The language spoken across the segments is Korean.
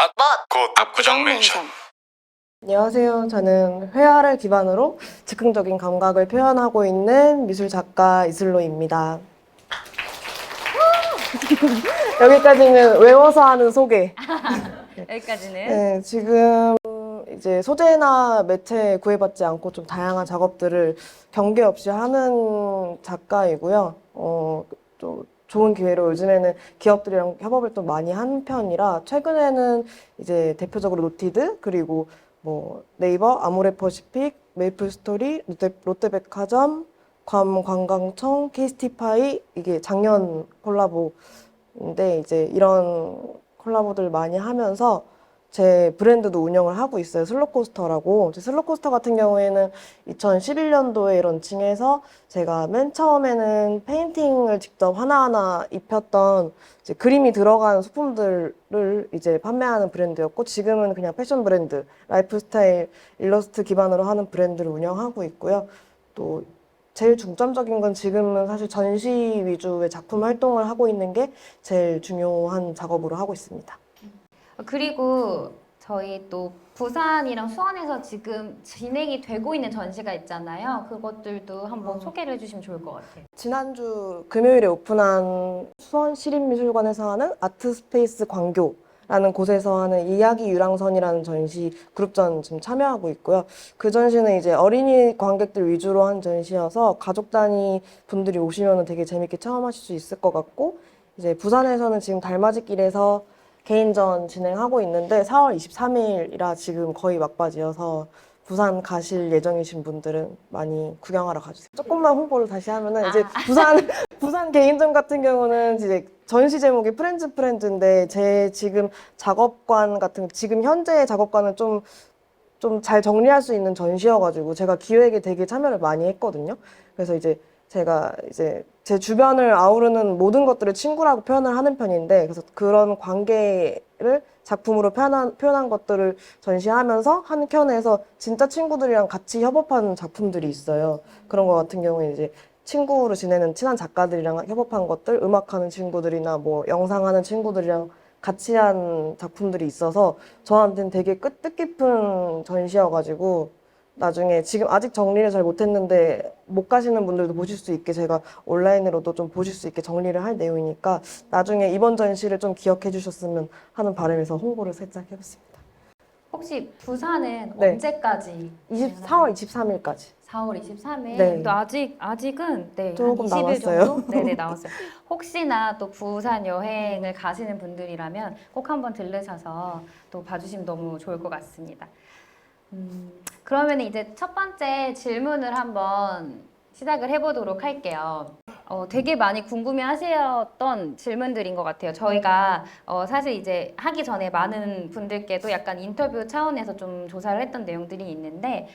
곧 압구정 멘션. 안녕하세요. 저는 회화를 기반으로 즉흥적인 감각을 표현하고 있는 미술 작가 이슬로입니다. 여기까지는 외워서 하는 소개. 여기까지는. 네, 지금 이제 소재나 매체에 구애받지 않고 좀 다양한 작업들을 경계 없이 하는 작가이고요. 또 좋은 기회로 요즘에는 기업들이랑 협업을 또 많이 하는 편이라 최근에는 이제 대표적으로 노티드 그리고 뭐 네이버, 아모레퍼시픽, 메이플스토리, 롯데백화점, 괌 관광청, 케이스티파이 이게 작년 콜라보인데 이제 이런 콜라보들 많이 하면서 제 브랜드도 운영을 하고 있어요. 슬로코스터라고. 슬로코스터 같은 경우에는 2011년도에 런칭해서 제가 맨 처음에는 페인팅을 직접 하나하나 입혔던 이제 그림이 들어간 소품들을 이제 판매하는 브랜드였고 지금은 그냥 패션 브랜드, 라이프스타일, 일러스트 기반으로 하는 브랜드를 운영하고 있고요. 또 제일 중점적인 건 지금은 사실 전시 위주의 작품 활동을 하고 있는 게 제일 중요한 작업으로 하고 있습니다. 그리고 저희 또 부산이랑 수원에서 지금 진행이 되고 있는 전시가 있잖아요. 그것들도 한번 소개를 해주시면 좋을 것 같아요. 지난주 금요일에 오픈한 수원 시립미술관에서 하는 아트스페이스 광교라는 곳에서 하는 이야기 유랑선이라는 전시 그룹전 지금 참여하고 있고요. 그 전시는 이제 어린이 관객들 위주로 한 전시여서 가족 단위 분들이 오시면 되게 재밌게 체험하실 수 있을 것 같고 이제 부산에서는 지금 달맞이길에서 개인전 진행하고 있는데 4월 23일이라 지금 거의 막바지여서 부산 가실 예정이신 분들은 많이 구경하러 가주세요. 조금만 홍보를 다시 하면은 이제 부산 개인전 같은 경우는 이제 전시 제목이 프렌즈인데 제 지금 작업관 같은 지금 현재의 작업관은 좀 잘 정리할 수 있는 전시여가지고 제가 기획에 되게 참여를 많이 했거든요. 그래서 이제 제가 이제 제 주변을 아우르는 모든 것들을 친구라고 표현을 하는 편인데 그래서 그런 관계를 작품으로 표현한 것들을 전시하면서 한켠에서 진짜 친구들이랑 같이 협업하는 작품들이 있어요. 그런 거 같은 경우에 이제 친구로 지내는 친한 작가들이랑 협업한 것들, 음악하는 친구들이나 뭐 영상하는 친구들이랑 같이 한 작품들이 있어서 저한테는 되게 뜻깊은 전시여가지고 나중에 지금 아직 정리를 잘 못했는데 못 가시는 분들도 보실 수 있게 제가 온라인으로도 좀 보실 수 있게 정리를 할 내용이니까 나중에 이번 전시를 좀 기억해 주셨으면 하는 바람에서 홍보를 살짝 해봤습니다. 혹시 부산은 네. 언제까지? 4월 23일까지. 4월 23일. 네. 또 아직은 네, 조금 한 20일 남았어요. 정도? 네네, 남았어요. 혹시나 또 부산 여행을 가시는 분들이라면 꼭 한번 들르셔서 또 봐주시면 너무 좋을 것 같습니다. 그러면 이제 첫 번째 질문을 한번 시작을 해보도록 할게요. 되게 많이 궁금해 하셨던 질문들인 것 같아요. 저희가 사실 이제 하기 전에 많은 분들께도 약간 인터뷰 차원에서 좀 조사를 했던 내용들이 있는데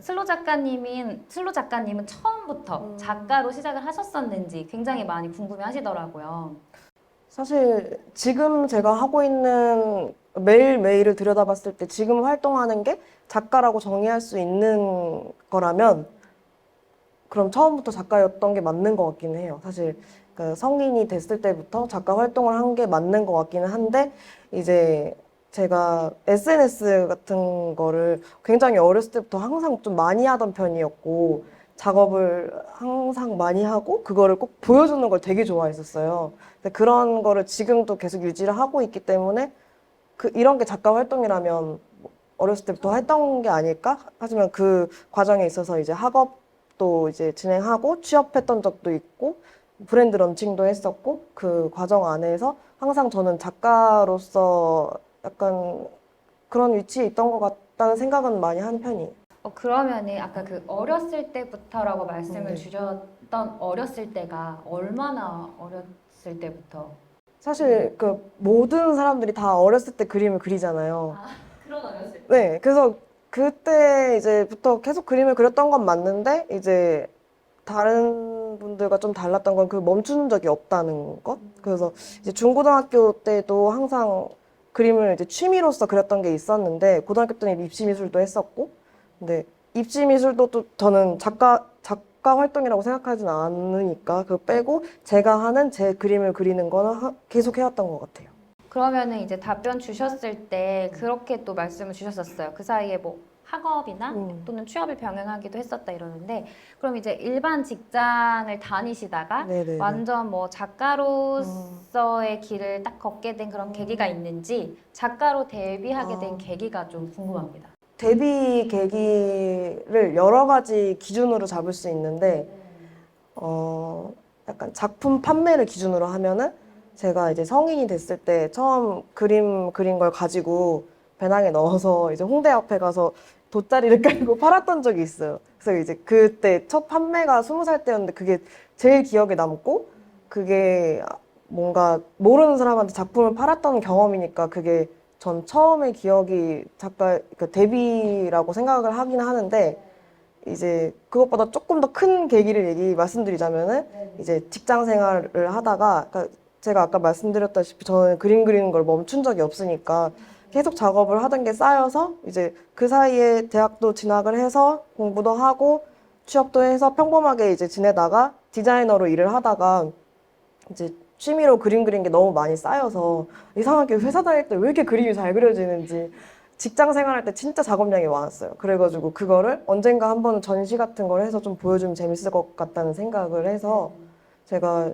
슬로 작가님은 처음부터 작가로 시작을 하셨었는지 굉장히 많이 궁금해 하시더라고요. 사실 지금 제가 하고 있는 매일매일을 들여다봤을 때 지금 활동하는 게 작가라고 정의할 수 있는 거라면 그럼 처음부터 작가였던 게 맞는 것 같기는 해요. 사실 그 성인이 됐을 때부터 작가 활동을 한 게 맞는 것 같기는 한데 이제 제가 SNS 같은 거를 굉장히 어렸을 때부터 항상 좀 많이 하던 편이었고 작업을 항상 많이 하고 그거를 꼭 보여주는 걸 되게 좋아했었어요. 근데 그런 거를 지금도 계속 유지를 하고 있기 때문에 이런 게 작가 활동이라면 어렸을 때부터 했던 게 아닐까? 하지만 그 과정에 있어서 이제 학업도 이제 진행하고 취업했던 적도 있고 브랜드 런칭도 했었고 그 과정 안에서 항상 저는 작가로서 약간 그런 위치에 있던 것 같다는 생각은 많이 하는 편이에요. 그러면은 아까 그 어렸을 때부터라고 말씀을 네. 주셨던 어렸을 때가 얼마나 어렸을 때부터? 사실 그 모든 사람들이 다 어렸을 때 그림을 그리잖아요. 그런 어렸을 때. 네, 그래서 그때 이제부터 계속 그림을 그렸던 건 맞는데 이제 다른 분들과 좀 달랐던 건 그 멈추는 적이 없다는 것. 그래서 이제 중고등학교 때도 항상 그림을 이제 취미로서 그렸던 게 있었는데 고등학교 때는 입시 미술도 했었고, 근데 입시 미술도 또 저는 작가 활동이라고 생각하진 않으니까 그거 빼고 제가 하는 제 그림을 그리는 거는 계속 해왔던 것 같아요. 그러면은 이제 답변 주셨을 때 그렇게 또 말씀을 주셨었어요. 그 사이에 뭐 학업이나 또는 취업을 병행하기도 했었다 이러는데, 그럼 이제 일반 직장을 다니시다가 네네네. 완전 뭐 작가로서의 길을 딱 걷게 된 그런 계기가 있는지, 작가로 데뷔하게 된 계기가 좀 궁금합니다. 데뷔 계기를 여러 가지 기준으로 잡을 수 있는데, 약간 작품 판매를 기준으로 하면은 제가 이제 성인이 됐을 때 처음 그림 그린 걸 가지고 배낭에 넣어서 이제 홍대 앞에 가서 돗자리를 깔고 팔았던 적이 있어요. 그래서 이제 그때 첫 판매가 20살 때였는데 그게 제일 기억에 남고, 그게 뭔가 모르는 사람한테 작품을 팔았던 경험이니까 그게 전 처음의 기억이 작가 그 데뷔라고 생각을 하긴 하는데, 이제 그것보다 조금 더 큰 계기를 말씀드리자면은 이제 직장 생활을 하다가, 그러니까 제가 아까 말씀드렸다시피 저는 그림 그리는 걸 멈춘 적이 없으니까 계속 작업을 하던 게 쌓여서 이제 그 사이에 대학도 진학을 해서 공부도 하고 취업도 해서 평범하게 이제 지내다가 디자이너로 일을 하다가 이제 취미로 그림 그린 게 너무 많이 쌓여서 이상하게 회사 다닐 때 왜 이렇게 그림이 잘 그려지는지, 직장 생활할 때 진짜 작업량이 많았어요. 그래가지고 그거를 언젠가 한번 전시 같은 걸 해서 좀 보여주면 재밌을 것 같다는 생각을 해서, 제가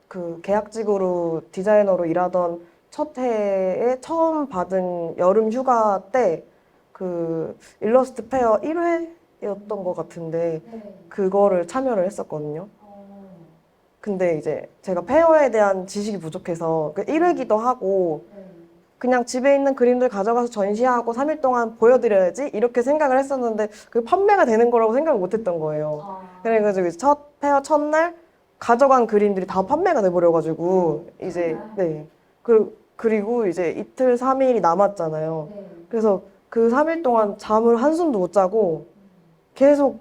그 계약직으로 디자이너로 일하던 첫 해에 처음 받은 여름 휴가 때 그 일러스트 페어 1회였던 것 같은데 그거를 참여를 했었거든요. 근데 이제 제가 페어에 대한 지식이 부족해서 그 1회기도 하고 그냥 집에 있는 그림들 가져가서 전시하고 3일 동안 보여드려야지 이렇게 생각을 했었는데 그 판매가 되는 거라고 생각을 못 했던 거예요. 그래가지고 이제 첫 페어 첫날 가져간 그림들이 다 판매가 돼버려가지고 이제 네. 그리고 이제 이틀 3일이 남았잖아요. 그래서 그 3일 동안 잠을 한숨도 못 자고 계속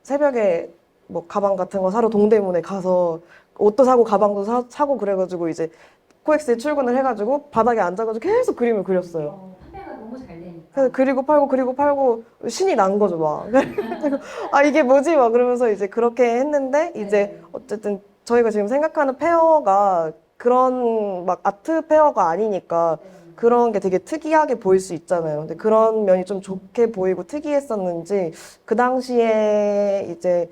새벽에 뭐 가방 같은 거 사러 동대문에 가서 옷도 사고 가방도 사고 그래가지고 이제 코엑스에 출근을 해가지고 바닥에 앉아가지고 계속 그림을 그렸어요. 판매가 너무 잘 되니까. 그래서 그리고 팔고 신이 난 거죠, 막. 그래서 아, 이게 뭐지? 막 그러면서 이제 그렇게 했는데 이제 어쨌든 저희가 지금 생각하는 페어가 그런 막 아트 페어가 아니니까 그런 게 되게 특이하게 보일 수 있잖아요. 근데 그런 면이 좀 좋게 보이고 특이했었는지 그 당시에 이제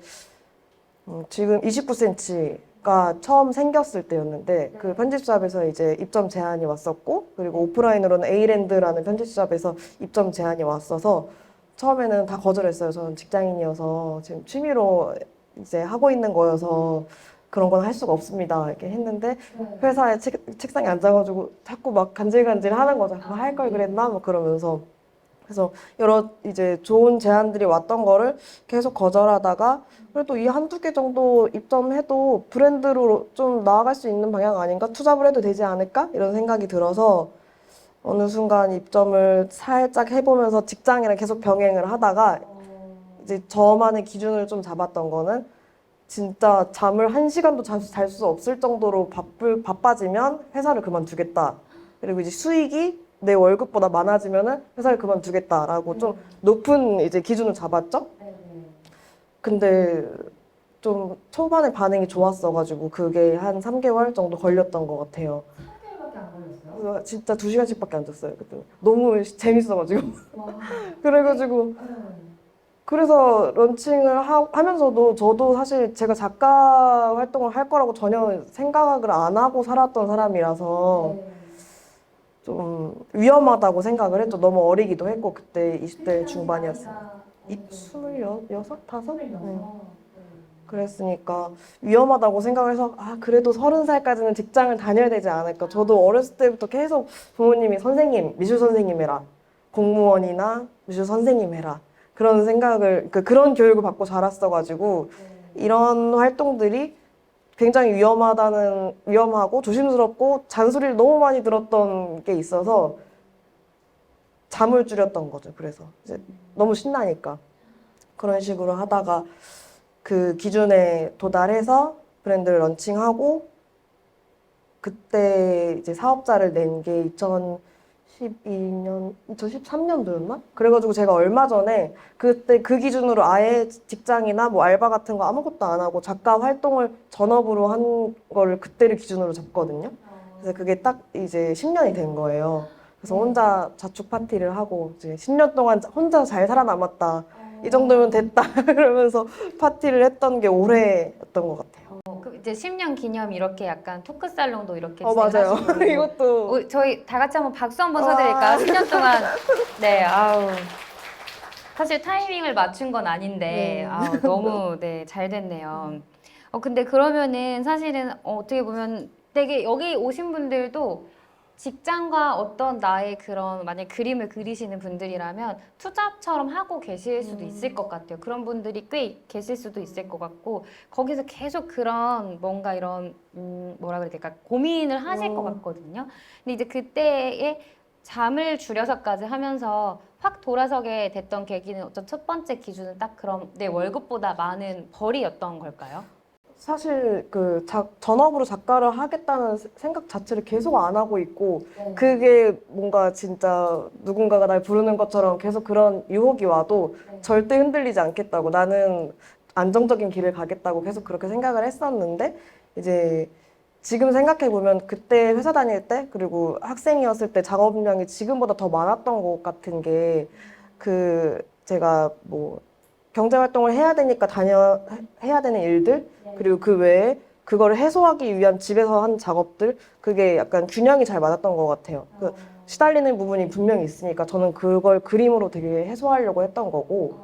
지금 29cm가 처음 생겼을 때였는데 그 편집샵에서 이제 입점 제안이 왔었고, 그리고 오프라인으로는 에이랜드라는 편집샵에서 입점 제안이 왔어서 처음에는 다 거절했어요. 저는 직장인이어서 지금 취미로 이제 하고 있는 거여서 그런 건 할 수가 없습니다. 이렇게 했는데 회사에 책상에 앉아가지고 자꾸 막 간질간질 하는 거죠. 할 걸 그랬나? 뭐 그러면서. 그래서 여러 이제 좋은 제안들이 왔던 거를 계속 거절하다가 그래도 이 한두 개 정도 입점해도 브랜드로 좀 나아갈 수 있는 방향 아닌가? 투잡을 해도 되지 않을까? 이런 생각이 들어서 어느 순간 입점을 살짝 해보면서 직장이랑 계속 병행을 하다가 이제 저만의 기준을 좀 잡았던 거는 진짜 잠을 1시간도 잘 수 없을 정도로 바빠지면 회사를 그만두겠다. 그리고 이제 수익이 내 월급보다 많아지면은 회사를 그만두겠다라고 좀 높은 이제 기준을 잡았죠. 근데 좀 초반에 반응이 좋았어가지고 그게 한 3개월 정도 걸렸던 것 같아요. 3개월밖에 안 걸렸어요? 진짜 2시간씩밖에 안 잤어요. 그때 너무 재밌어가지고. 그래가지고 그래서 런칭을 하면서도 저도 사실 제가 작가 활동을 할 거라고 전혀 생각을 안 하고 살았던 사람이라서 좀 위험하다고 생각을 했죠. 너무 어리기도 했고 그때 20대 중반이었어요. 26? 5? 네. 그랬으니까 위험하다고 생각해서 아 그래도 30살까지는 직장을 다녀야 되지 않을까. 저도 어렸을 때부터 계속 부모님이 선생님, 미술 선생님 해라. 공무원이나 미술 선생님 해라. 그런 생각을 그런 교육을 받고 자랐어가지고 이런 활동들이 굉장히 위험하고 조심스럽고 잔소리를 너무 많이 들었던 게 있어서 잠을 줄였던 거죠. 그래서 이제 너무 신나니까 그런 식으로 하다가 그 기준에 도달해서 브랜드를 런칭하고 그때 이제 사업자를 낸 게 2013년도였나? 그래가지고 제가 얼마 전에 그때 그 기준으로 아예 직장이나 뭐 알바 같은 거 아무것도 안 하고 작가 활동을 전업으로 한 거를 그때를 기준으로 잡거든요. 그래서 그게 딱 이제 10년이 된 거예요. 그래서 혼자 자축 파티를 하고 이제 10년 동안 혼자 잘 살아남았다. 이 정도면 됐다. 그러면서 파티를 했던 게 올해였던 것 같아요. 그 이제 10년 기념 이렇게 약간 토크 살롱도 이렇게 맞아요. 진행하시고 이것도 저희 다 같이 한번 박수 한번 쳐드릴까요? 10년 동안 네, 아우 사실 타이밍을 맞춘 건 아닌데 아우 너무 네, 잘 됐네요. 근데 그러면은 사실은 어떻게 보면 되게 여기 오신 분들도 직장과 어떤 나의 그런 만약 그림을 그리시는 분들이라면 투잡처럼 하고 계실 수도 있을 것 같아요. 그런 분들이 꽤 계실 수도 있을 것 같고 거기서 계속 그런 뭔가 이런 뭐라 그래야 될까 고민을 하실 것 같거든요. 근데 이제 그때에 잠을 줄여서까지 하면서 확 돌아서게 됐던 계기는 어떤 첫 번째 기준은 딱 그럼 내 월급보다 많은 벌이였던 걸까요? 사실 그 전업으로 작가를 하겠다는 생각 자체를 계속 안 하고 있고 그게 뭔가 진짜 누군가가 날 부르는 것처럼 계속 그런 유혹이 와도 절대 흔들리지 않겠다고 나는 안정적인 길을 가겠다고 계속 그렇게 생각을 했었는데 이제 지금 생각해 보면 그때 회사 다닐 때 그리고 학생이었을 때 작업량이 지금보다 더 많았던 것 같은 게 그 제가 뭐 경제 활동을 해야 되니까 해야 되는 일들 그리고 그 외에 그거를 해소하기 위한 집에서 한 작업들 그게 약간 균형이 잘 맞았던 것 같아요. 그 시달리는 부분이 분명히 있으니까 저는 그걸 그림으로 되게 해소하려고 했던 거고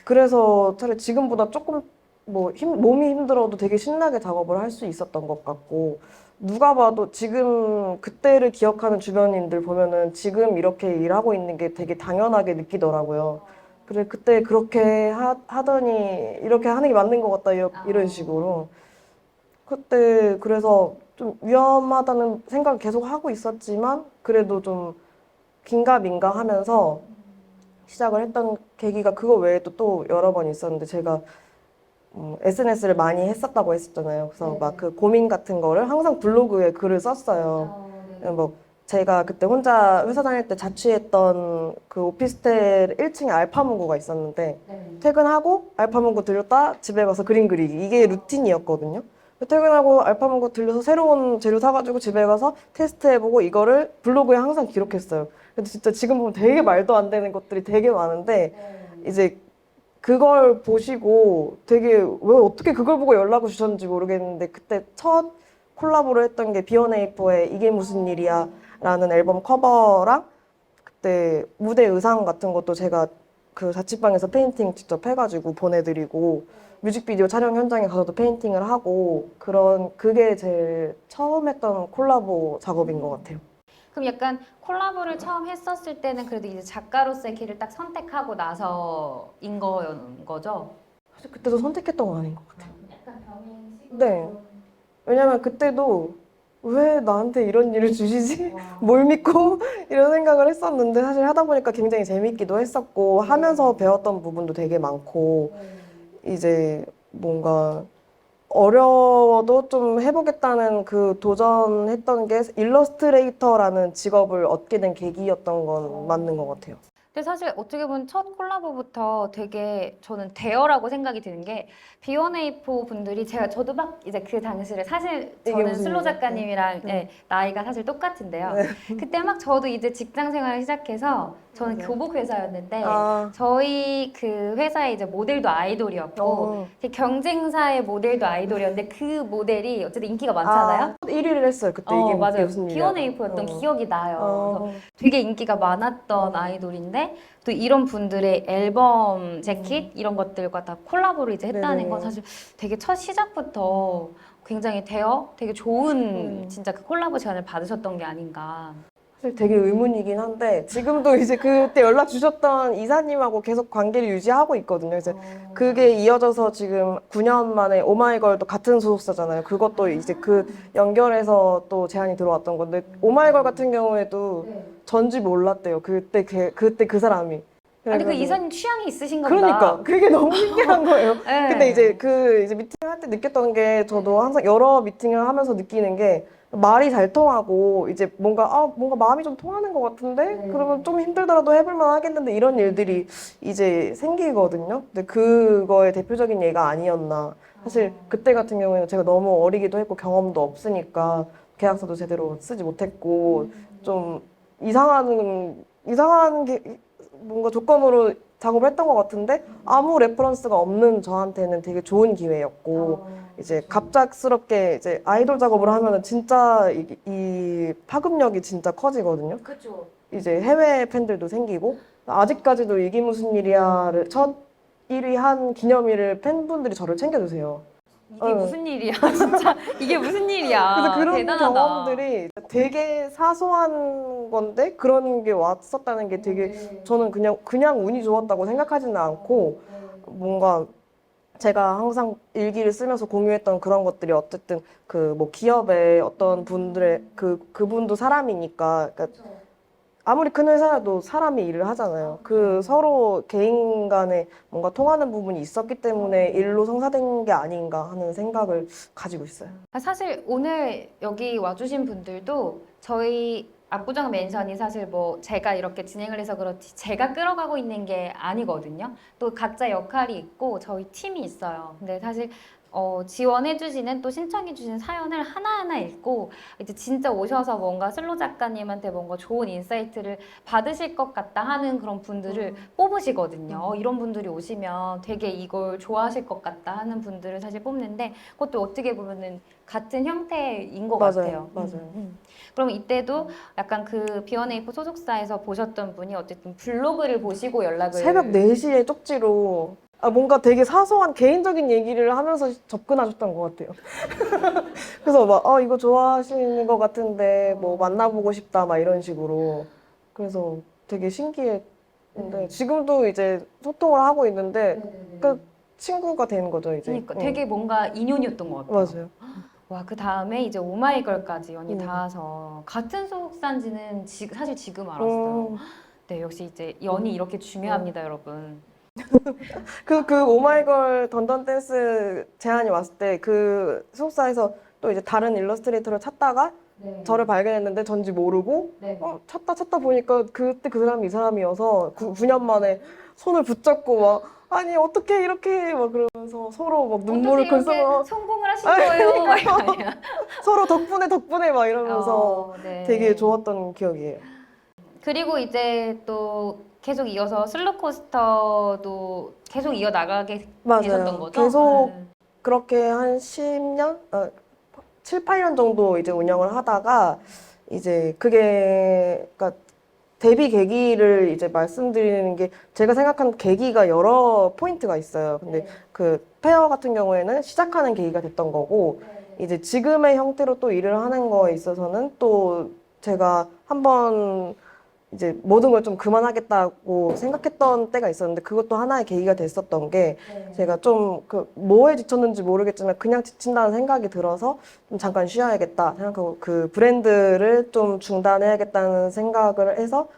그래서 차라리 지금보다 조금 뭐 몸이 힘들어도 되게 신나게 작업을 할 수 있었던 것 같고 누가 봐도 지금 그때를 기억하는 주변인들 보면은 지금 이렇게 일하고 있는 게 되게 당연하게 느끼더라고요. 그래 그때 그렇게 하더니 이렇게 하는 게 맞는 것 같다 이런 식으로 그때 그래서 좀 위험하다는 생각을 계속 하고 있었지만 그래도 좀 긴가민가 하면서 시작을 했던 계기가 그거 외에도 또 여러 번 있었는데 제가 SNS를 많이 했었다고 했었잖아요. 그래서 막 그 고민 같은 거를 항상 블로그에 글을 썼어요. 뭐 제가 그때 혼자 회사 다닐 때 자취했던 그 오피스텔 1층에 알파문고가 있었는데 퇴근하고 알파문고 들렸다 집에 가서 그림 그리기 이게 루틴이었거든요. 퇴근하고 알파문고 들려서 새로운 재료 사가지고 집에 가서 테스트해보고 이거를 블로그에 항상 기록했어요. 근데 진짜 지금 보면 되게 말도 안 되는 것들이 되게 많은데 이제 그걸 보시고 되게 왜 어떻게 그걸 보고 연락을 주셨는지 모르겠는데 그때 첫 콜라보를 했던 게 B1A4의 이게 무슨 일이야 라는 앨범 커버랑 그때 무대 의상 같은 것도 제가 그 자취방에서 페인팅 직접 해가지고 보내드리고 뮤직비디오 촬영 현장에 가서도 페인팅을 하고 그게 제일 처음 했던 콜라보 작업인 것 같아요. 그럼 약간 콜라보를 처음 했었을 때는 그래도 이제 작가로서의 길을 딱 선택하고 나서인 거죠? 사실 그때도 선택했던 건 아닌 것 같아요. 약간 병행식? 네. 왜냐면 그때도 왜 나한테 이런 일을 주시지? 뭘 믿고? 이런 생각을 했었는데 사실 하다 보니까 굉장히 재밌기도 했었고 하면서 배웠던 부분도 되게 많고 이제 뭔가 어려워도 좀 해보겠다는 그 도전했던 게 일러스트레이터라는 직업을 얻게 된 계기였던 건 맞는 것 같아요. 근데 사실 어떻게 보면 첫 콜라보부터 되게 저는 대어라고 생각이 드는 게 B1A4 분들이 저도 막 이제 그 당시를 사실 이게 저는 무슨 슬로 일이야? 작가님이랑 예, 나이가 사실 똑같은데요. 그때 막 저도 이제 직장 생활을 시작해서 저는 교복 회사였는데 저희 그 회사의 이제 모델도 아이돌이었고 되게 경쟁사의 모델도 아이돌이었는데 그 모델이 어쨌든 인기가 많잖아요. 1위를 했어요. 그때 이게 맞아요. 무슨 일이야? B1A4였던 기억이 나요. 그래서 되게 인기가 많았던 아이돌인데 또 이런 분들의 앨범 재킷 이런 것들과 다 콜라보를 이제 했다는 네네. 건 사실 되게 첫 시작부터 굉장히 되게 좋은 진짜 그 콜라보 제안을 받으셨던 게 아닌가. 사실 되게 의문이긴 한데 지금도 이제 그때 연락 주셨던 이사님하고 계속 관계를 유지하고 있거든요. 그래서 그게 이어져서 지금 9년 만에 오마이걸도 같은 소속사잖아요. 그것도 이제 그 연결해서 또 제안이 들어왔던 건데 오마이걸 같은 경우에도 전지 몰랐대요. 그때 그 사람이. 근데 그 그래가지고 이사님 취향이 있으신가 보다. 그러니까 그게 너무 신기한 거예요. 네. 근데 이제 미팅할 때 느꼈던 게 저도 항상 여러 미팅을 하면서 느끼는 게 말이 잘 통하고 이제 뭔가 마음이 좀 통하는 것 같은데 그러면 좀 힘들더라도 해볼만 하겠는데 이런 일들이 이제 생기거든요. 근데 그거의 대표적인 예가 아니었나. 사실 그때 같은 경우에는 제가 너무 어리기도 했고 경험도 없으니까 계약서도 제대로 쓰지 못했고 좀 이상한 게 뭔가 조건으로 작업을 했던 것 같은데 아무 레퍼런스가 없는 저한테는 되게 좋은 기회였고 이제 갑작스럽게 이제 아이돌 작업을 하면은 진짜 이 파급력이 진짜 커지거든요. 그렇죠. 이제 해외 팬들도 생기고 아직까지도 이게 무슨 일이야를 첫 1위 한 기념일을 팬분들이 저를 챙겨주세요. 이게 무슨 일이야, 진짜. 이게 무슨 일이야. 그래서 그런 대단하다. 경험들이 되게 사소한 건데 그런 게 왔었다는 게 되게 저는 그냥 운이 좋았다고 생각하지는 않고 뭔가 제가 항상 일기를 쓰면서 공유했던 그런 것들이 어쨌든 그 뭐 기업의 어떤 분들의 그분도 사람이니까 그러니까 아무리 큰 회사여도 사람이 일을 하잖아요. 그 서로 개인 간에 뭔가 통하는 부분이 있었기 때문에 일로 성사된 게 아닌가 하는 생각을 가지고 있어요. 사실 오늘 여기 와주신 분들도 저희 압구정 맨션이 사실 뭐 제가 이렇게 진행을 해서 그렇지 제가 끌어가고 있는 게 아니거든요. 또 각자 역할이 있고 저희 팀이 있어요. 근데 사실 지원해주시는 또 신청해주신 사연을 하나하나 읽고 이제 진짜 오셔서 뭔가 슬로 작가님한테 뭔가 좋은 인사이트를 받으실 것 같다 하는 그런 분들을 뽑으시거든요. 이런 분들이 오시면 되게 이걸 좋아하실 것 같다 하는 분들을 사실 뽑는데 그것도 어떻게 보면은 같은 형태인 것 같아요. 맞아요. 그럼 이때도 약간 그 B1A4 소속사에서 보셨던 분이 어쨌든 블로그를 보시고 연락을 새벽 4시에 쪽지로 뭔가 되게 사소한 개인적인 얘기를 하면서 접근하셨던 것 같아요. 그래서 막 이거 좋아하시는 것 같은데 뭐 만나보고 싶다 막 이런 식으로 그래서 되게 신기했는데 지금도 이제 소통을 하고 있는데 그 친구가 된 거죠 이제. 그러니까 되게 뭔가 인연이었던 것 같아요. 맞아요. 와, 그 다음에 이제 오마이걸까지 연이 닿아서 같은 소속사인지는 사실 지금 알았어요. 네, 역시 이제 연이 이렇게 중요합니다, 여러분. 그 오마이걸 던던 댄스 제안이 왔을 때 그 소속사에서 또 이제 다른 일러스트레이터를 찾다가 저를 발견했는데 전지 모르고 찾다 보니까 그때 그 사람이 이 사람이어서 9년 만에 손을 붙잡고 막 아니 어떻게 이렇게 막 그러면서 서로 막 눈물을 어떻게 이렇게 글썽 성공을 하신 거예요? 막 이거 아니야? 서로 덕분에 막 이러면서 네. 되게 좋았던 기억이에요. 그리고 이제 또 계속 이어서 슬로코스터도 계속 이어나가게 되셨던 거죠? 계속 그렇게 한 10년? 7, 8년 정도 이제 운영을 하다가 이제 그게 그러니까 데뷔 계기를 이제 말씀드리는 게 제가 생각한 계기가 여러 포인트가 있어요. 근데 그 페어 같은 경우에는 시작하는 계기가 됐던 거고 이제 지금의 형태로 또 일을 하는 거에 있어서는 또 제가 한번 이제 모든 걸 좀 그만하겠다고 생각했던 때가 있었는데 그것도 하나의 계기가 됐었던 게 제가 좀 그 뭐에 지쳤는지 모르겠지만 그냥 지친다는 생각이 들어서 좀 잠깐 쉬어야겠다 생각하고 그 브랜드를 좀 중단해야겠다는 생각을 해서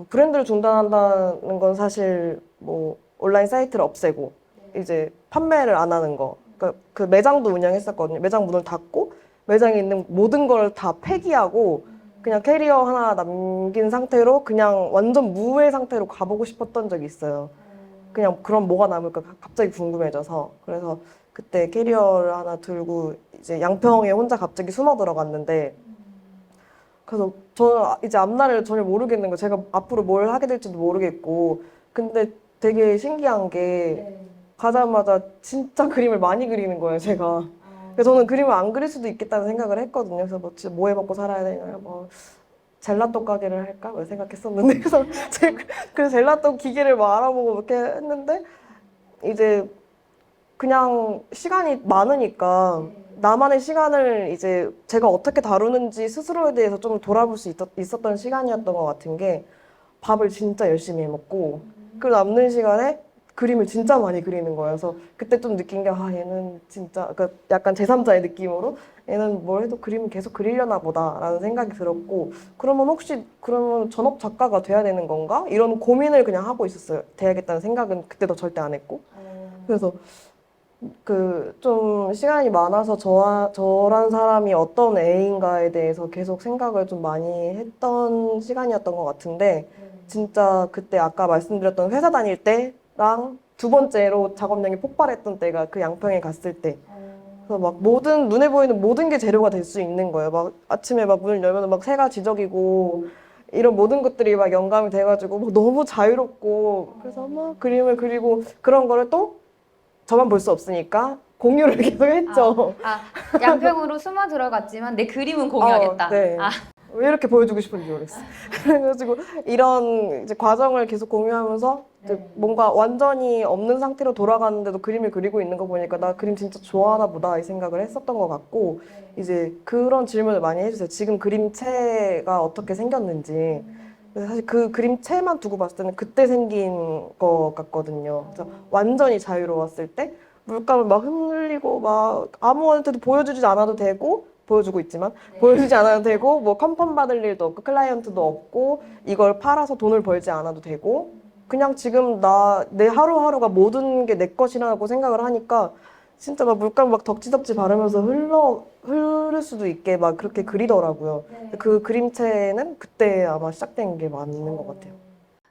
브랜드를 중단한다는 건 사실 뭐 온라인 사이트를 없애고 이제 판매를 안 하는 거. 그러니까 그 매장도 운영했었거든요. 매장 문을 닫고 매장에 있는 모든 걸 다 폐기하고 그냥 캐리어 하나 남긴 상태로 그냥 완전 무의 상태로 가보고 싶었던 적이 있어요. 그냥 그럼 뭐가 남을까 갑자기 궁금해져서 그래서 그때 캐리어를 하나 들고 이제 양평에 혼자 갑자기 숨어 들어갔는데 그래서 저는 이제 앞날을 전혀 모르겠는 거예요. 제가 앞으로 뭘 하게 될지도 모르겠고 근데 되게 신기한 게 가자마자 진짜 그림을 많이 그리는 거예요, 제가. 그래서 저는 그림을 안 그릴 수도 있겠다는 생각을 했거든요. 그래서 뭐 진짜 뭐 해 먹고 살아야 되냐, 뭐 젤라또 가게를 할까? 뭐 생각했었는데 그래서 젤라또 기계를 막 알아보고 이렇게 했는데 이제 그냥 시간이 많으니까 나만의 시간을 이제 제가 어떻게 다루는지 스스로에 대해서 좀 돌아볼 수 있었던 시간이었던 것 같은 게 밥을 진짜 열심히 해 먹고 그리고 남는 시간에 그림을 진짜 많이 그리는 거예요. 그래서 그때 좀 느낀 게 얘는 진짜 그러니까 약간 제3자의 느낌으로 얘는 뭘 해도 그림을 계속 그리려나 보다라는 생각이 들었고 그러면 전업 작가가 돼야 되는 건가? 이런 고민을 그냥 하고 있었어요. 돼야겠다는 생각은 그때도 절대 안 했고 그래서 그 좀 시간이 많아서 저란 사람이 어떤 애인가에 대해서 계속 생각을 좀 많이 했던 시간이었던 것 같은데 진짜 그때 아까 말씀드렸던 회사 다닐 때랑 두 번째로 작업량이 폭발했던 때가 그 양평에 갔을 때 그래서 막 모든 눈에 보이는 모든 게 재료가 될 수 있는 거예요. 막 아침에 막 문을 열면 막 새가 지저귀고 이런 모든 것들이 막 영감이 돼가지고 막 너무 자유롭고 그래서 막 그림을 그리고 그런 거를 또 저만 볼 수 없으니까 공유를 계속 했죠. 양평으로 숨어 들어갔지만 내 그림은 공유하겠다. 네. 왜 이렇게 보여주고 싶은지 모르겠어요. 그래가지고 이런 이제 과정을 계속 공유하면서 이제 뭔가 완전히 없는 상태로 돌아가는데도 그림을 그리고 있는 거 보니까 나 그림 진짜 좋아하나 보다 이 생각을 했었던 것 같고 이제 그런 질문을 많이 해주세요. 지금 그림체가 어떻게 생겼는지. 근데 사실 그 그림체만 두고 봤을 때는 그때 생긴 것 같거든요. 그래서 완전히 자유로웠을 때 물감을 막 흩날리고 막 아무한테도 보여주지 않아도 되고 보여주고 있지만 보여주지 않아도 되고 뭐 컨펌 받을 일도 없고 클라이언트도 없고 이걸 팔아서 돈을 벌지 않아도 되고 그냥 지금 내 하루하루가 모든 게 내 것이라고 생각을 하니까 진짜 막 물감 막 덕지덕지 바르면서 흐를 수도 있게 막 그렇게 그리더라고요. 그 그림체는 그때 아마 시작된 게 맞는 것 같아요.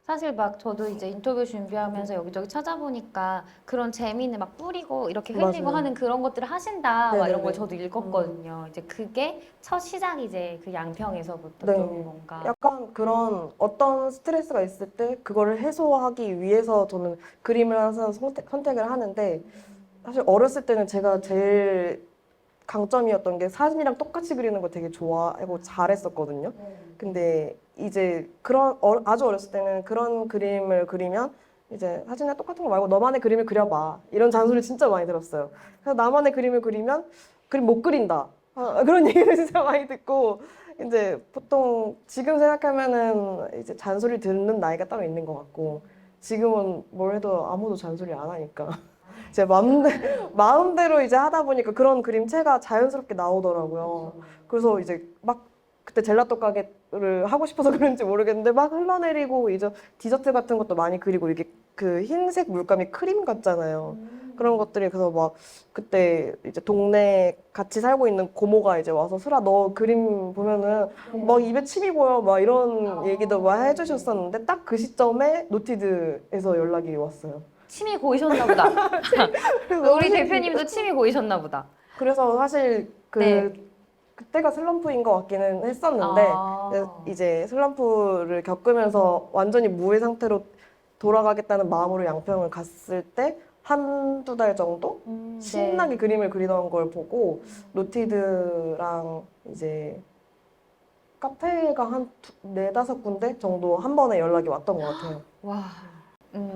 사실 막 저도 이제 인터뷰 준비하면서 여기저기 찾아보니까 그런 재미는 막 뿌리고 이렇게 흘리고 맞아요. 하는 그런 것들을 하신다 막 이런 네네네. 걸 저도 읽었거든요. 이제 그게 첫 시작이 이제 그 양평에서부터 네. 좀 뭔가 약간 그런 어떤 스트레스가 있을 때 그거를 해소하기 위해서 저는 그림을 항상 선택을 하는데 사실 어렸을 때는 제가 제일 강점이었던 게 사진이랑 똑같이 그리는 거 되게 좋아하고 잘했었거든요. 근데 이제 아주 어렸을 때는 그런 그림을 그리면 이제 사진이랑 똑같은 거 말고 너만의 그림을 그려봐. 이런 잔소리 진짜 많이 들었어요. 그래서 나만의 그림을 그리면 그림 못 그린다. 그런 얘기를 진짜 많이 듣고 이제 보통 지금 생각하면은 이제 잔소리 듣는 나이가 따로 있는 것 같고 지금은 뭘 해도 아무도 잔소리 안 하니까 제 마음대로 이제 하다 보니까 그런 그림체가 자연스럽게 나오더라고요. 그래서 이제 막 그때 젤라또 가게를 하고 싶어서 그런지 모르겠는데 막 흘러내리고 이제 디저트 같은 것도 많이 그리고 이게 그 흰색 물감이 크림 같잖아요. 그런 것들이 그래서 막 그때 이제 동네 같이 살고 있는 고모가 이제 와서 슬아 너 그림 보면은 막 입에 침이 고여 막 이런 얘기도 막 해주셨었는데 딱 그 시점에 노티드에서 연락이 왔어요. 침이 고이셨나 보다. 그래서 우리 대표님도 침이 고이셨나 보다. 그래서 사실 네. 그때가 슬럼프인 것 같기는 했었는데 이제 슬럼프를 겪으면서 완전히 무의 상태로 돌아가겠다는 마음으로 양평을 갔을 때 한두 달 정도 신나게 그림을 그리던 걸 보고 노티드랑 이제 카페가 한 네다섯 군데 정도 한 번에 연락이 왔던 것 같아요. 와,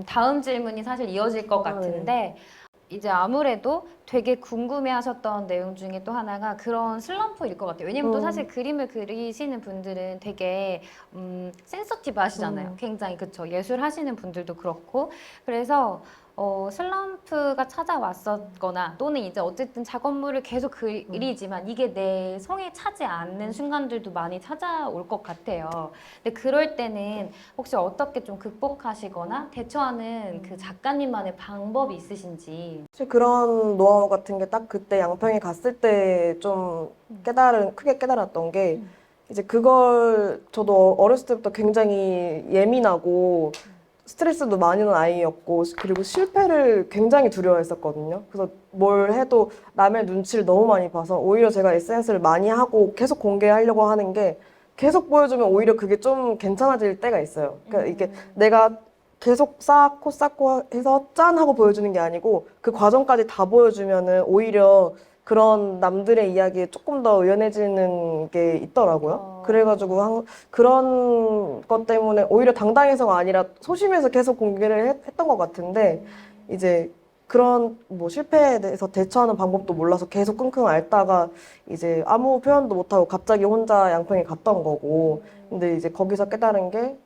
다음 질문이 사실 이어질 것 같은데 이제 아무래도 되게 궁금해하셨던 내용 중에 또 하나가 그런 슬럼프일 것 같아요. 왜냐면 또 사실 그림을 그리시는 분들은 되게 센서티브 하시잖아요. 굉장히 그쵸. 예술 하시는 분들도 그렇고 그래서 슬럼프가 찾아왔었거나 또는 이제 어쨌든 작업물을 계속 그리지만 이게 내 성에 차지 않는 순간들도 많이 찾아올 것 같아요. 근데 그럴 때는 혹시 어떻게 좀 극복하시거나 대처하는 그 작가님만의 방법이 있으신지. 사실 그런 노하우 같은 게 딱 그때 양평에 갔을 때 좀 크게 깨달았던 게 이제 그걸 저도 어렸을 때부터 굉장히 예민하고 스트레스도 많이 는 아이였고 그리고 실패를 굉장히 두려워했었거든요. 그래서 뭘 해도 남의 눈치를 너무 많이 봐서 오히려 제가 SNS를 많이 하고 계속 공개하려고 하는 게 계속 보여주면 오히려 그게 좀 괜찮아질 때가 있어요. 그러니까 이게 내가 계속 쌓고 해서 짠 하고 보여주는 게 아니고 그 과정까지 다 보여주면은 오히려 그런 남들의 이야기에 조금 더 의연해지는 게 있더라고요. 그래가지고 그런 것 때문에 오히려 당당해서가 아니라 소심해서 계속 공개를 했던 것 같은데 이제 그런 뭐 실패에 대해서 대처하는 방법도 몰라서 계속 끙끙 앓다가 이제 아무 표현도 못하고 갑자기 혼자 양평에 갔던 거고 근데 이제 거기서 깨달은 게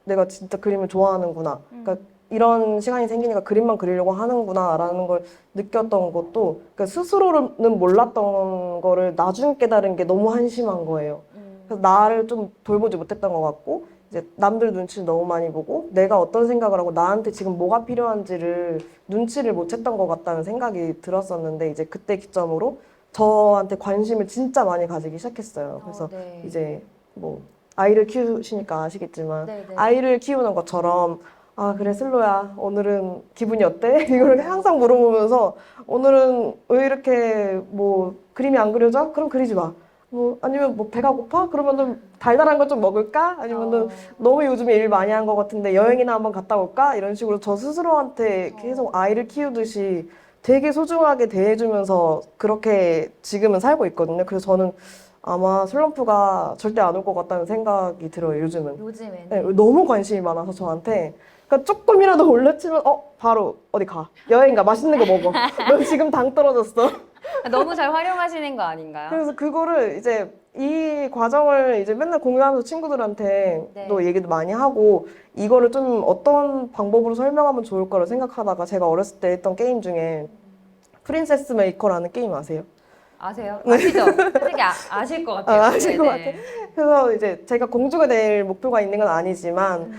내가 진짜 그림을 좋아하는구나. 그러니까 이런 시간이 생기니까 그림만 그리려고 하는구나라는 걸 느꼈던 것도 그러니까 스스로는 몰랐던 거를 나중에 깨달은 게 너무 한심한 거예요. 그래서 나를 좀 돌보지 못했던 것 같고 이제 남들 눈치를 너무 많이 보고 내가 어떤 생각을 하고 나한테 지금 뭐가 필요한지를 눈치를 못 챘던 것 같다는 생각이 들었었는데 이제 그때 기점으로 저한테 관심을 진짜 많이 가지기 시작했어요. 그래서 이제 뭐 아이를 키우시니까 아시겠지만 아이를 키우는 것처럼 아, 그래, 슬로야. 오늘은 기분이 어때? 이걸 항상 물어보면서 오늘은 왜 이렇게 뭐 그림이 안 그려져? 그럼 그리지 마. 뭐 아니면 뭐 배가 고파? 그러면은 달달한 거 좀 먹을까? 아니면은 너무 요즘에 일 많이 한 것 같은데 여행이나 한번 갔다 올까? 이런 식으로 저 스스로한테 계속 아이를 키우듯이 되게 소중하게 대해주면서 그렇게 지금은 살고 있거든요. 그래서 저는 아마 슬럼프가 절대 안 올 것 같다는 생각이 들어요, 요즘은. 요즘에는 네, 너무 관심이 많아서 저한테. 그러니까 조금이라도 올려치면 바로 어디 가. 여행 가. 맛있는 거 먹어. 너 지금 당 떨어졌어. 너무 잘 활용하시는 거 아닌가요? 그래서 그거를 이제 이 과정을 이제 맨날 공유하면서 친구들한테 네. 또 얘기도 많이 하고 이거를 좀 어떤 방법으로 설명하면 좋을까를 생각하다가 제가 어렸을 때 했던 게임 중에 프린세스 메이커라는 게임 아세요? 아세요? 아시죠? 솔직히 아실 것 같아요. 아실 것 네네. 그래서 이제 제가 공주가 될 목표가 있는 건 아니지만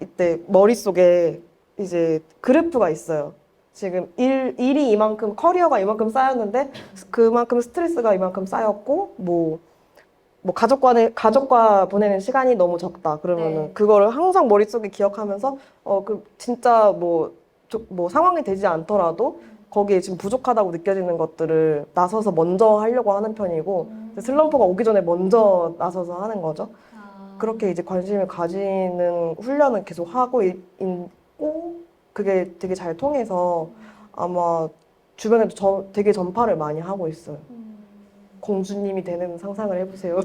이때 머릿속에 이제 그래프가 있어요. 지금 일이 이만큼, 커리어가 이만큼 쌓였는데 그만큼 스트레스가 이만큼 쌓였고, 뭐 가족과 보내는 시간이 너무 적다. 그러면은 네. 그거를 항상 머릿속에 기억하면서, 진짜 뭐 상황이 되지 않더라도 거기에 지금 부족하다고 느껴지는 것들을 나서서 먼저 하려고 하는 편이고, 슬럼프가 오기 전에 먼저 나서서 하는 거죠. 아, 그렇게 이제 관심을 가지는 훈련을 계속 하고 있고 그게 되게 잘 통해서 아마 주변에도 되게 전파를 많이 하고 있어요. 공주님이 되는 상상을 해보세요.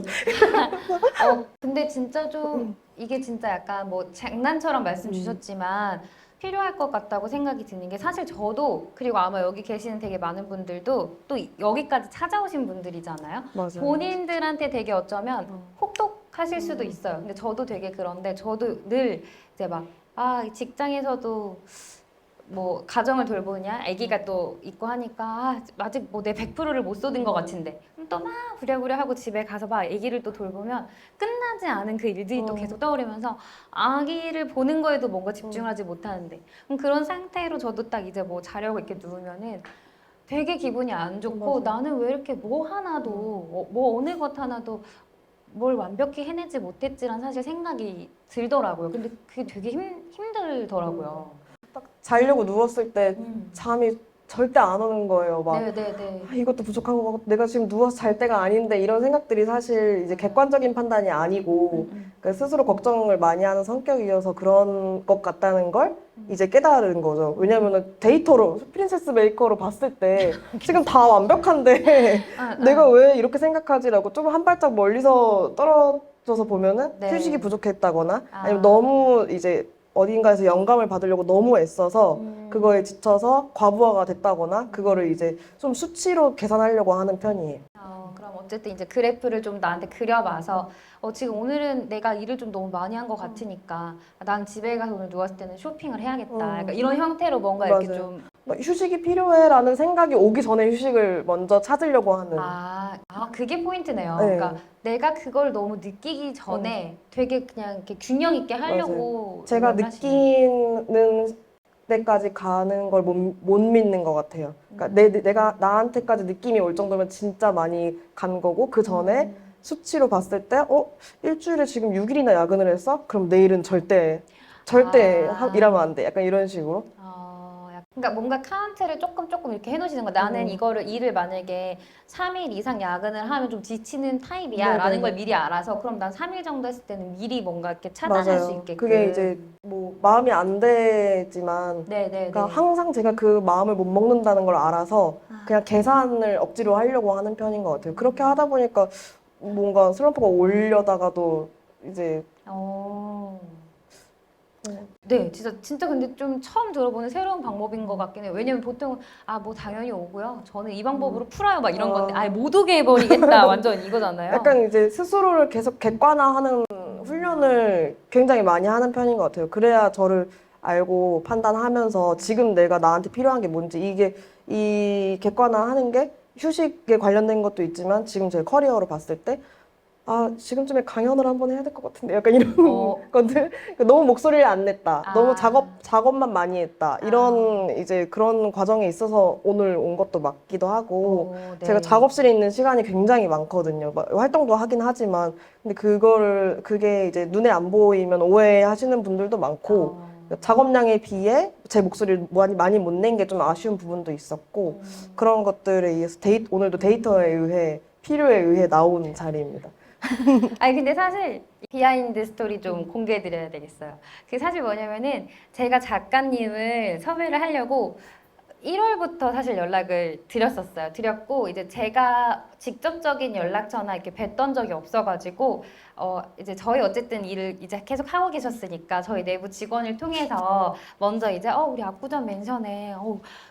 근데 진짜 좀 이게 진짜 약간 뭐 장난처럼 말씀 주셨지만 필요할 것 같다고 생각이 드는 게 사실 저도 그리고 아마 여기 계시는 되게 많은 분들도 또 여기까지 찾아오신 분들이잖아요. 맞아요. 본인들한테 되게 어쩌면 혹독하실 수도 있어요. 근데 저도 되게 그런데 저도 늘 이제 막 직장에서도 뭐 가정을 돌보냐, 아기가 또 있고 하니까 아직 뭐 내 100%를 못 쏟은 것 같은데 또 막 부랴부랴 하고 집에 가서 막 아기를 또 돌보면 끝나지 않은 그 일들이 또 계속 떠오르면서 아기를 보는 거에도 뭔가 집중하지 못하는데 그런 상태로 저도 딱 이제 뭐 자려고 이렇게 누우면은 되게 기분이 안 좋고 맞아요. 나는 왜 이렇게 뭐 하나도 뭐 어느 것 하나도 뭘 완벽히 해내지 못했지란 사실 생각이 들더라고요. 근데 그게 되게 힘들더라고요. 딱 자려고 누웠을 때 잠이 절대 안 오는 거예요. 막 네네네. 이것도 부족한 것 같고 내가 지금 누워서 잘 때가 아닌데 이런 생각들이 사실 이제 객관적인 판단이 아니고 그러니까 스스로 걱정을 많이 하는 성격이어서 그런 것 같다는 걸 이제 깨달은 거죠. 왜냐면은 데이터로 프린세스 메이커로 봤을 때 지금 다 완벽한데 내가 왜 이렇게 생각하지라고 좀 한 발짝 멀리서 떨어져서 보면은 네. 휴식이 부족했다거나 아니면 너무 이제 어딘가에서 영감을 받으려고 너무 애써서 그거에 지쳐서 과부하가 됐다거나 그거를 이제 좀 수치로 계산하려고 하는 편이에요. 그럼 어쨌든 이제 그래프를 좀 나한테 그려봐서 지금 오늘은 내가 일을 좀 너무 많이 한 것 같으니까 난 집에 가서 오늘 누웠을 때는 쇼핑을 해야겠다. 약간 이런 형태로 뭔가 이렇게 맞아요. 좀 휴식이 필요해라는 생각이 오기 전에 휴식을 먼저 찾으려고 하는. 그게 포인트네요. 네. 그러니까 내가 그걸 너무 느끼기 전에 되게 그냥 이렇게 균형 있게 하려고 제가 노력을 하시네요. 느끼는 데까지 가는 걸 못 믿는 것 같아요. 그러니까 내가 나한테까지 느낌이 올 정도면 진짜 많이 간 거고 그 전에 수치로 봤을 때 일주일에 지금 6일이나 야근을 했어? 그럼 내일은 절대 일하면 안 돼. 약간 이런 식으로. 그러니까 뭔가 카운트를 조금 이렇게 해놓으시는 거. 나는 일을 만약에 3일 이상 야근을 하면 좀 지치는 타입이야 네네네. 라는 걸 미리 알아서 그럼 난 3일 정도 했을 때는 미리 뭔가 이렇게 차단할 수 맞아요. 있게끔. 그게 이제 뭐 마음이 안 되지만 네네네. 그러니까 항상 제가 그 마음을 못 먹는다는 걸 알아서 그냥 계산을 억지로 하려고 하는 편인 것 같아요. 그렇게 하다 보니까 뭔가 슬럼프가 오려다가도 이제 네, 진짜 근데 좀 처음 들어보는 새로운 방법인 것 같긴 해요. 왜냐면 보통 뭐 당연히 오고요. 저는 이 방법으로 풀어요 막 이런 건데 못 오게 해버리겠다 완전 이거잖아요. 약간 이제 스스로를 계속 객관화하는 훈련을 굉장히 많이 하는 편인 것 같아요. 그래야 저를 알고 판단하면서 지금 내가 나한테 필요한 게 뭔지 이 객관화하는 게 휴식에 관련된 것도 있지만 지금 제 커리어로 봤을 때 지금쯤에 강연을 한번 해야 될 것 같은데 약간 이런 것들 너무 목소리를 안 냈다 너무 작업만 많이 했다 이런 이제 그런 과정에 있어서 오늘 온 것도 맞기도 하고 네. 제가 작업실에 있는 시간이 굉장히 많거든요. 활동도 하긴 하지만 근데 그게 이제 눈에 안 보이면 오해하시는 분들도 많고 작업량에 비해 제 목소리를 많이 못 낸 게 좀 아쉬운 부분도 있었고 그런 것들에 의해서 오늘도 데이터에 의해 필요에 의해 나온 자리입니다. 아니 근데 사실 비하인드 스토리 좀 공개해드려야 되겠어요. 그게 사실 뭐냐면은 제가 작가님을 섭외를 하려고 1월부터 사실 연락을 드렸고 이제 제가 직접적인 연락처나 이렇게 뵀던 적이 없어가지고 이제 저희 어쨌든 일을 이제 계속 하고 계셨으니까 저희 내부 직원을 통해서 먼저 이제 우리 압구정 맨션에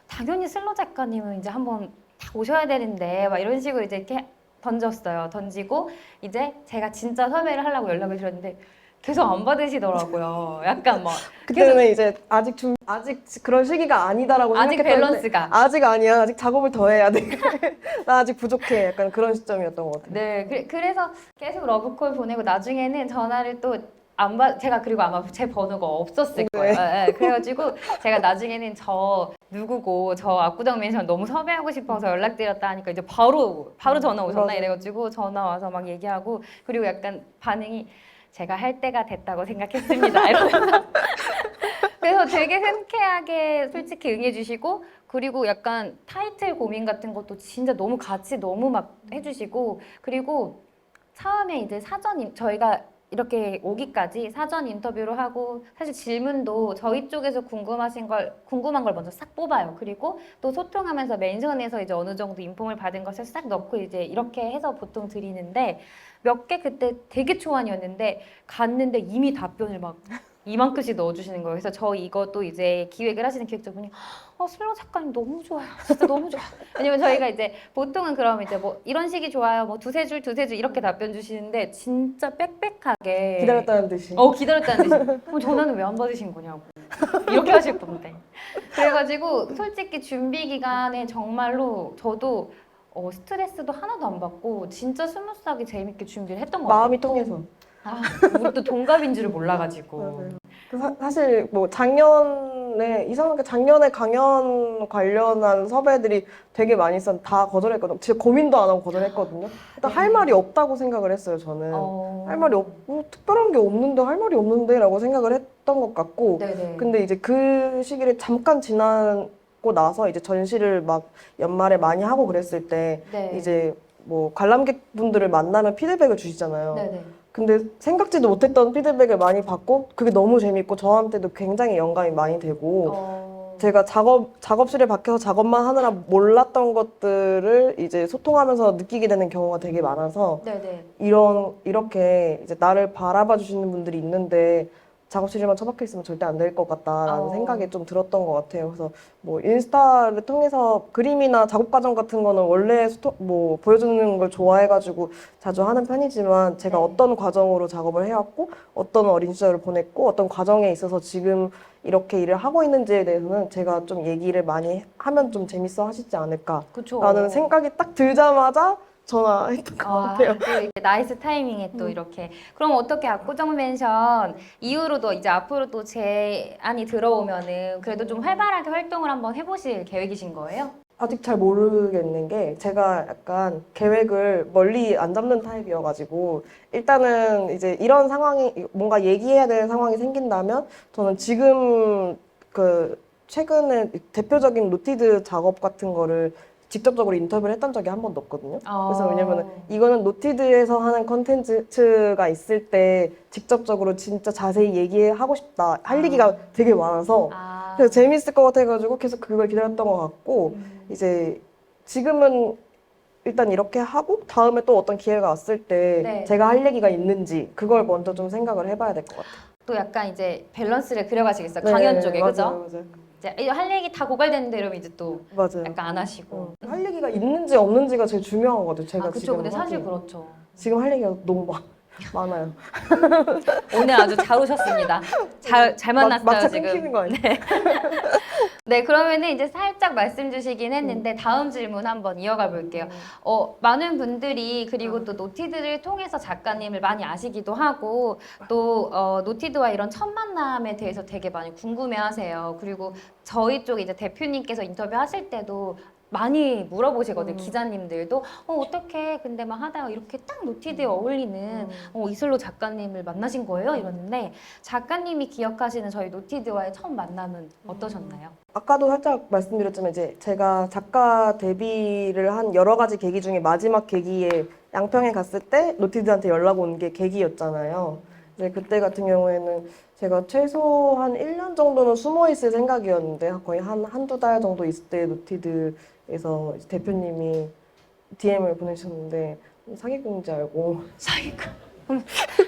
당연히 슬로 작가님은 이제 한번 딱 오셔야 되는데 막 이런 식으로 이제 이렇게 던지고 이제 제가 진짜 섭외를 하려고 연락을 드렸는데 계속 안 받으시더라고요. 약간 막 그때는 이제 아직 그런 시기가 아니다라고 아직 생각했는데 밸런스가 아직 아니야. 아직 작업을 더 해야 돼. 나 아직 부족해. 약간 그런 시점이었던 것 같아요. 네, 그래서 계속 러브콜 보내고 나중에는 전화를 또 제가 그리고 아마 제 번호가 없었을 거예요. 네, 그래가지고 제가 나중에는 저 누구고 저 압구정 맨션 너무 섭외하고 싶어서 연락드렸다 하니까 이제 바로 전화 오셨나 맞아요. 이래가지고 전화 와서 막 얘기하고 그리고 약간 반응이 제가 할 때가 됐다고 생각했습니다. 이러면서 그래서 되게 흔쾌하게 솔직히 응해주시고 그리고 약간 타이틀 고민 같은 것도 진짜 너무 같이 너무 막 해주시고 그리고 처음에 이제 저희가 이렇게 오기까지 사전 인터뷰를 하고 사실 질문도 저희 쪽에서 궁금한 걸 먼저 싹 뽑아요. 그리고 또 소통하면서 멘션에서 이제 어느 정도 인폼을 받은 것을 싹 넣고 이제 이렇게 해서 보통 드리는데 몇 개 그때 되게 초안이었는데 갔는데 이미 답변을 막 이만큼씩 넣어주시는 거예요. 그래서 저 이것도 이제 기획을 하시는 기획자분이 슬로 작가님 너무 좋아요. 진짜 너무 좋아. 왜냐면 저희가 이제 보통은 그럼 이제 뭐 이런 식이 좋아요. 뭐 두세 줄 이렇게 답변 주시는데 진짜 빽빽하게 기다렸다는 듯이. 기다렸다는 듯이. 전화는 왜 안 받으신 거냐고. 이렇게 하실 건데. 그래가지고 솔직히 준비 기간에 정말로 저도 스트레스도 하나도 안 받고 진짜 스무스하게 재밌게 준비를 했던 것 같아요. 마음이 통해서. 우리 또 동갑인 줄을 몰라가지고. 맞아요. 사실 뭐 이상하게 작년에 강연 관련한 섭외들이 되게 많이 다 거절했거든요. 진짜 고민도 안 하고 거절했거든요. 일단 할 말이 없다고 생각을 했어요, 저는. 할 말이 특별한 게 없는데 할 말이 없는데라고 생각을 했던 것 같고. 네네. 근데 이제 그 시기를 잠깐 지나고 나서 이제 전시를 막 연말에 많이 하고 그랬을 때 네. 이제 뭐 관람객분들을 만나면 피드백을 주시잖아요. 네네. 근데 생각지도 못했던 피드백을 많이 받고 그게 너무 재밌고 저한테도 굉장히 영감이 많이 되고 제가 작업실에 박혀서 작업만 하느라 몰랐던 것들을 이제 소통하면서 느끼게 되는 경우가 되게 많아서 네네. 이렇게 이제 나를 바라봐 주시는 분들이 있는데 작업실에만 처박혀 있으면 절대 안 될 것 같다라는 생각이 좀 들었던 것 같아요. 그래서 뭐 인스타를 통해서 그림이나 작업 과정 같은 거는 원래 보여주는 걸 좋아해가지고 자주 하는 편이지만 제가 네. 어떤 과정으로 작업을 해왔고 어떤 어린 시절을 보냈고 어떤 과정에 있어서 지금 이렇게 일을 하고 있는지에 대해서는 제가 좀 얘기를 많이 하면 좀 재밌어 하시지 않을까라는 그쵸. 생각이 딱 들자마자 전화했던 것 같아요. 또 이렇게 나이스 타이밍에 또 이렇게. 그럼 어떻게 압구정 맨션 이후로도 이제 앞으로 또 제안이 들어오면은 그래도 좀 활발하게 활동을 한번 해보실 계획이신 거예요? 아직 잘 모르겠는 게 제가 약간 계획을 멀리 안 잡는 타입이어가지고 일단은 이제 이런 상황이 뭔가 얘기해야 되는 상황이 생긴다면 저는 지금 최근에 대표적인 노티드 작업 같은 거를 직접적으로 인터뷰를 했던 적이 한 번도 없거든요. 그래서 왜냐면은 이거는 노티드에서 하는 컨텐츠가 있을 때 직접적으로 진짜 자세히 얘기하고 싶다. 할 얘기가 되게 많아서 그래서 재밌을 것 같아가지고 계속 그걸 기다렸던 것 같고 이제 지금은 일단 이렇게 하고 다음에 또 어떤 기회가 왔을 때 네. 제가 할 얘기가 있는지 그걸 먼저 좀 생각을 해봐야 될 것 같아요. 또 약간 이제 밸런스를 그려가시겠어요. 네, 강연 쪽에, 그죠? 맞아요. 이제 할 얘기 다 고갈됐는데 이러면 이제 또 맞아요. 약간 안 하시고. 할 얘기가 있는지 없는지가 제일 중요하거든요. 제가 그쵸. 지금 근데 사실 하기에는. 그렇죠. 지금 할 얘기가 너무 많아요. 오늘 아주 잘 오셨습니다. 잘 만났어요, 막차 지금. 끊기는 거 아니에요? 네, 그러면은 이제 살짝 말씀 주시긴 했는데 다음 질문 한번 이어가 볼게요. 많은 분들이 그리고 또 노티드를 통해서 작가님을 많이 아시기도 하고 또 노티드와 이런 첫 만남에 대해서 되게 많이 궁금해하세요. 그리고 저희 쪽 이제 대표님께서 인터뷰하실 때도 많이 물어보시거든요. 기자님들도 어떻게 근데 막 하다가 이렇게 딱 노티드에 어울리는 이슬로 작가님을 만나신 거예요? 이러는데 작가님이 기억하시는 저희 노티드와의 처음 만남은 어떠셨나요? 아까도 살짝 말씀드렸지만 이제 제가 작가 데뷔를 한 여러 가지 계기 중에 마지막 계기에 양평에 갔을 때 노티드한테 연락 온 게 계기였잖아요. 이제 그때 같은 경우에는 제가 최소 한 1년 정도는 숨어 있을 생각이었는데 거의 한두 달 정도 있을 때 노티드에서 이제 대표님이 DM을 보내셨는데 사기꾼인지 알고 사기꾼.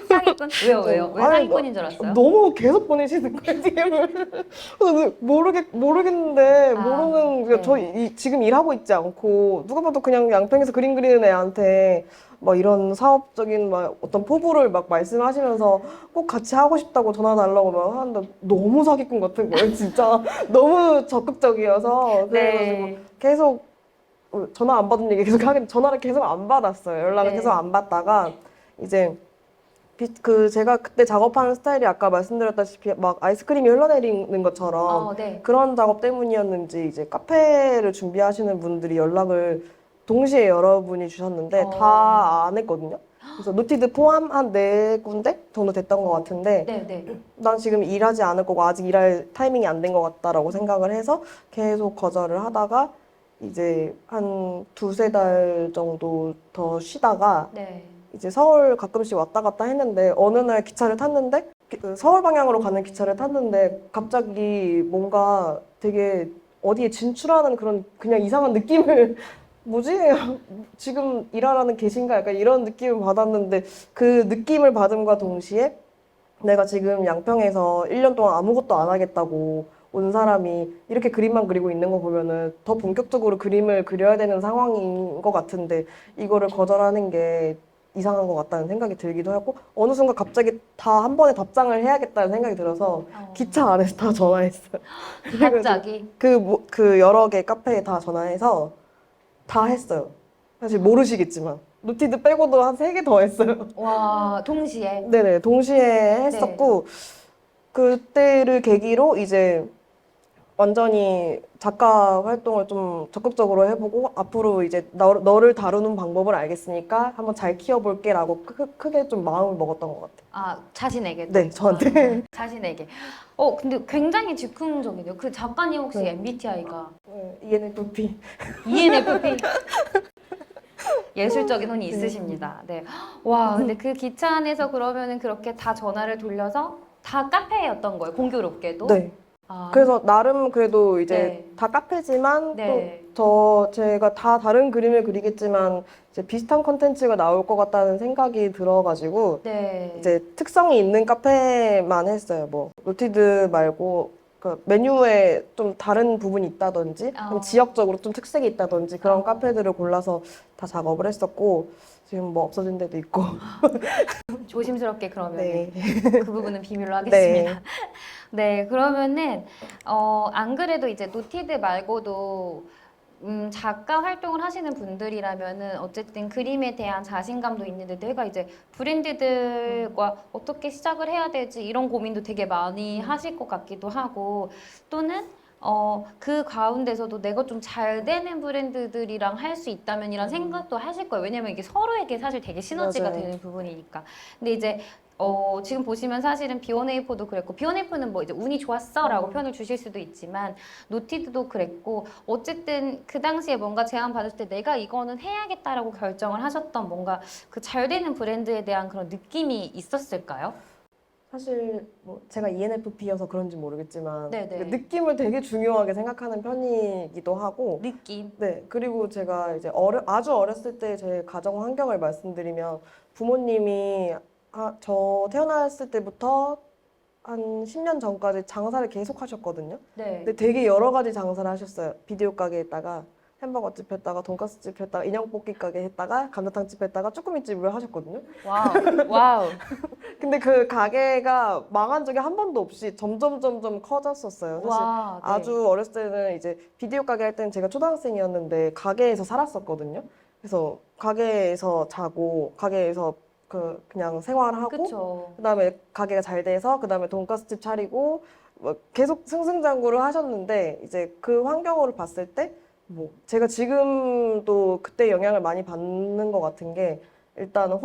사기꾼? 왜요? 왜 아니, 사기꾼인 줄 알았어요? 너무 계속 보내시는 거예요, DM을. 모르겠는데, 네. 지금 일하고 있지 않고, 누가 봐도 그냥 양평에서 그림 그리는 애한테 막 이런 사업적인 막 어떤 포부를 막 말씀하시면서 꼭 같이 하고 싶다고 전화 달라고 막 하는데 너무 사기꾼 같은 거예요, 진짜. 너무 적극적이어서. 그래가지고 네. 계속 전화 안 받은 얘기 계속 하긴 전화를 계속 안 받았어요. 연락을 네. 계속 안 받다가 이제 제가 그때 작업하는 스타일이 아까 말씀드렸다시피 막 아이스크림이 흘러내리는 것처럼 네. 그런 작업 때문이었는지 이제 카페를 준비하시는 분들이 연락을 동시에 여러분이 주셨는데 다 안 했거든요. 그래서 노티드 포함 한 4군데 정도 됐던 것 같은데 네. 난 지금 일하지 않을 거고 아직 일할 타이밍이 안 된 것 같다라고 생각을 해서 계속 거절을 하다가 이제 한 2-3달 정도 더 쉬다가 네. 이제 서울 가끔씩 왔다 갔다 했는데 어느 날 기차를 탔는데 서울 방향으로 가는 기차를 탔는데 갑자기 뭔가 되게 어디에 진출하는 그런 그냥 이상한 느낌을 뭐지? 지금 일하라는 계신가? 약간 이런 느낌을 받았는데 그 느낌을 받음과 동시에 내가 지금 양평에서 1년 동안 아무것도 안 하겠다고 온 사람이 이렇게 그림만 그리고 있는 거 보면은 더 본격적으로 그림을 그려야 되는 상황인 것 같은데 이거를 거절하는 게 이상한 것 같다는 생각이 들기도 하고 어느 순간 갑자기 다 한 번에 답장을 해야겠다는 생각이 들어서 기차 안에서 다 전화했어요. 갑자기? 그 여러 개 카페에 다 전화해서 다 했어요. 사실 모르시겠지만 노티드 빼고도 한 3개 더 했어요. 와, 동시에. 네네, 동시에 했었고 그때를 계기로 이제 완전히 작가 활동을 좀 적극적으로 해보고 앞으로 이제 너를 다루는 방법을 알겠으니까 한번 잘 키워볼게라고 크게 좀 마음을 먹었던 것 같아요. 아, 자신에게? 네, 저한테. 자신에게. 근데 굉장히 즉흥적이네요. 그 작가님 혹시 네. MBTI가 네, ENFP. ENFP? 예술적인 혼이 있으십니다. 네. 와, 근데 그 기차 안에서 그러면은 그렇게 다 전화를 돌려서 다 카페였던 거예요, 공교롭게도? 네. 아, 그래서 나름 그래도 이제 네. 다 카페지만 네. 또 제가 다 다른 그림을 그리겠지만 이제 비슷한 컨텐츠가 나올 것 같다는 생각이 들어가지고 네. 이제 특성이 있는 카페만 했어요. 뭐 노티드 말고 그 메뉴에 좀 다른 부분이 있다든지 좀 지역적으로 좀 특색이 있다든지 그런 카페들을 골라서 다 작업을 했었고 지금 뭐 없어진 데도 있고. 조심스럽게 그러면 네. 그 부분은 비밀로 하겠습니다. 네. 네, 그러면은 안 그래도 이제 노티드 말고도 작가 활동을 하시는 분들이라면은 어쨌든 그림에 대한 자신감도 있는데 내가 이제 브랜드들과 어떻게 시작을 해야 되지 이런 고민도 되게 많이 하실 것 같기도 하고 또는 그 가운데서도 내가 좀 잘 되는 브랜드들이랑 할 수 있다면 이런 생각도 하실 거예요. 왜냐면 이게 서로에게 사실 되게 시너지가 맞아요. 되는 부분이니까. 근데 이제 지금 보시면 사실은 B1A4도 그랬고 B1A4는 뭐 이제 운이 좋았어라고 표현을 주실 수도 있지만 노티드도 그랬고 어쨌든 그 당시에 뭔가 제안 받았을 때 내가 이거는 해야겠다라고 결정을 하셨던 뭔가 그 잘 되는 브랜드에 대한 그런 느낌이 있었을까요? 사실 뭐 제가 ENFP여서 그런지 모르겠지만 네네. 느낌을 되게 중요하게 생각하는 편이기도 하고 느낌. 네 그리고 제가 이제 아주 어렸을 때 제 가정 환경을 말씀드리면 부모님이 저 태어났을 때부터 한 10년 전까지 장사를 계속 하셨거든요. 네. 근데 되게 여러 가지 장사를 하셨어요. 비디오 가게에다가 햄버거집 했다가 돈가스집 했다가 인형뽑기 가게 했다가 감자탕집 했다가 쭈꾸미집을 하셨거든요. 와우. 와우. 근데 그 가게가 망한 적이 한 번도 없이 점점 커졌었어요. 사실 와, 네. 아주 어렸을 때는 이제 비디오 가게 할 때는 제가 초등학생이었는데 가게에서 살았었거든요. 그래서 가게에서 자고 가게에서 그냥 생활하고 그쵸. 그다음에 가게가 잘 돼서 그다음에 돈가스집 차리고 뭐 계속 승승장구를 하셨는데 이제 그 환경으로 봤을 때 뭐 제가 지금도 그때 영향을 많이 받는 것 같은 게 일단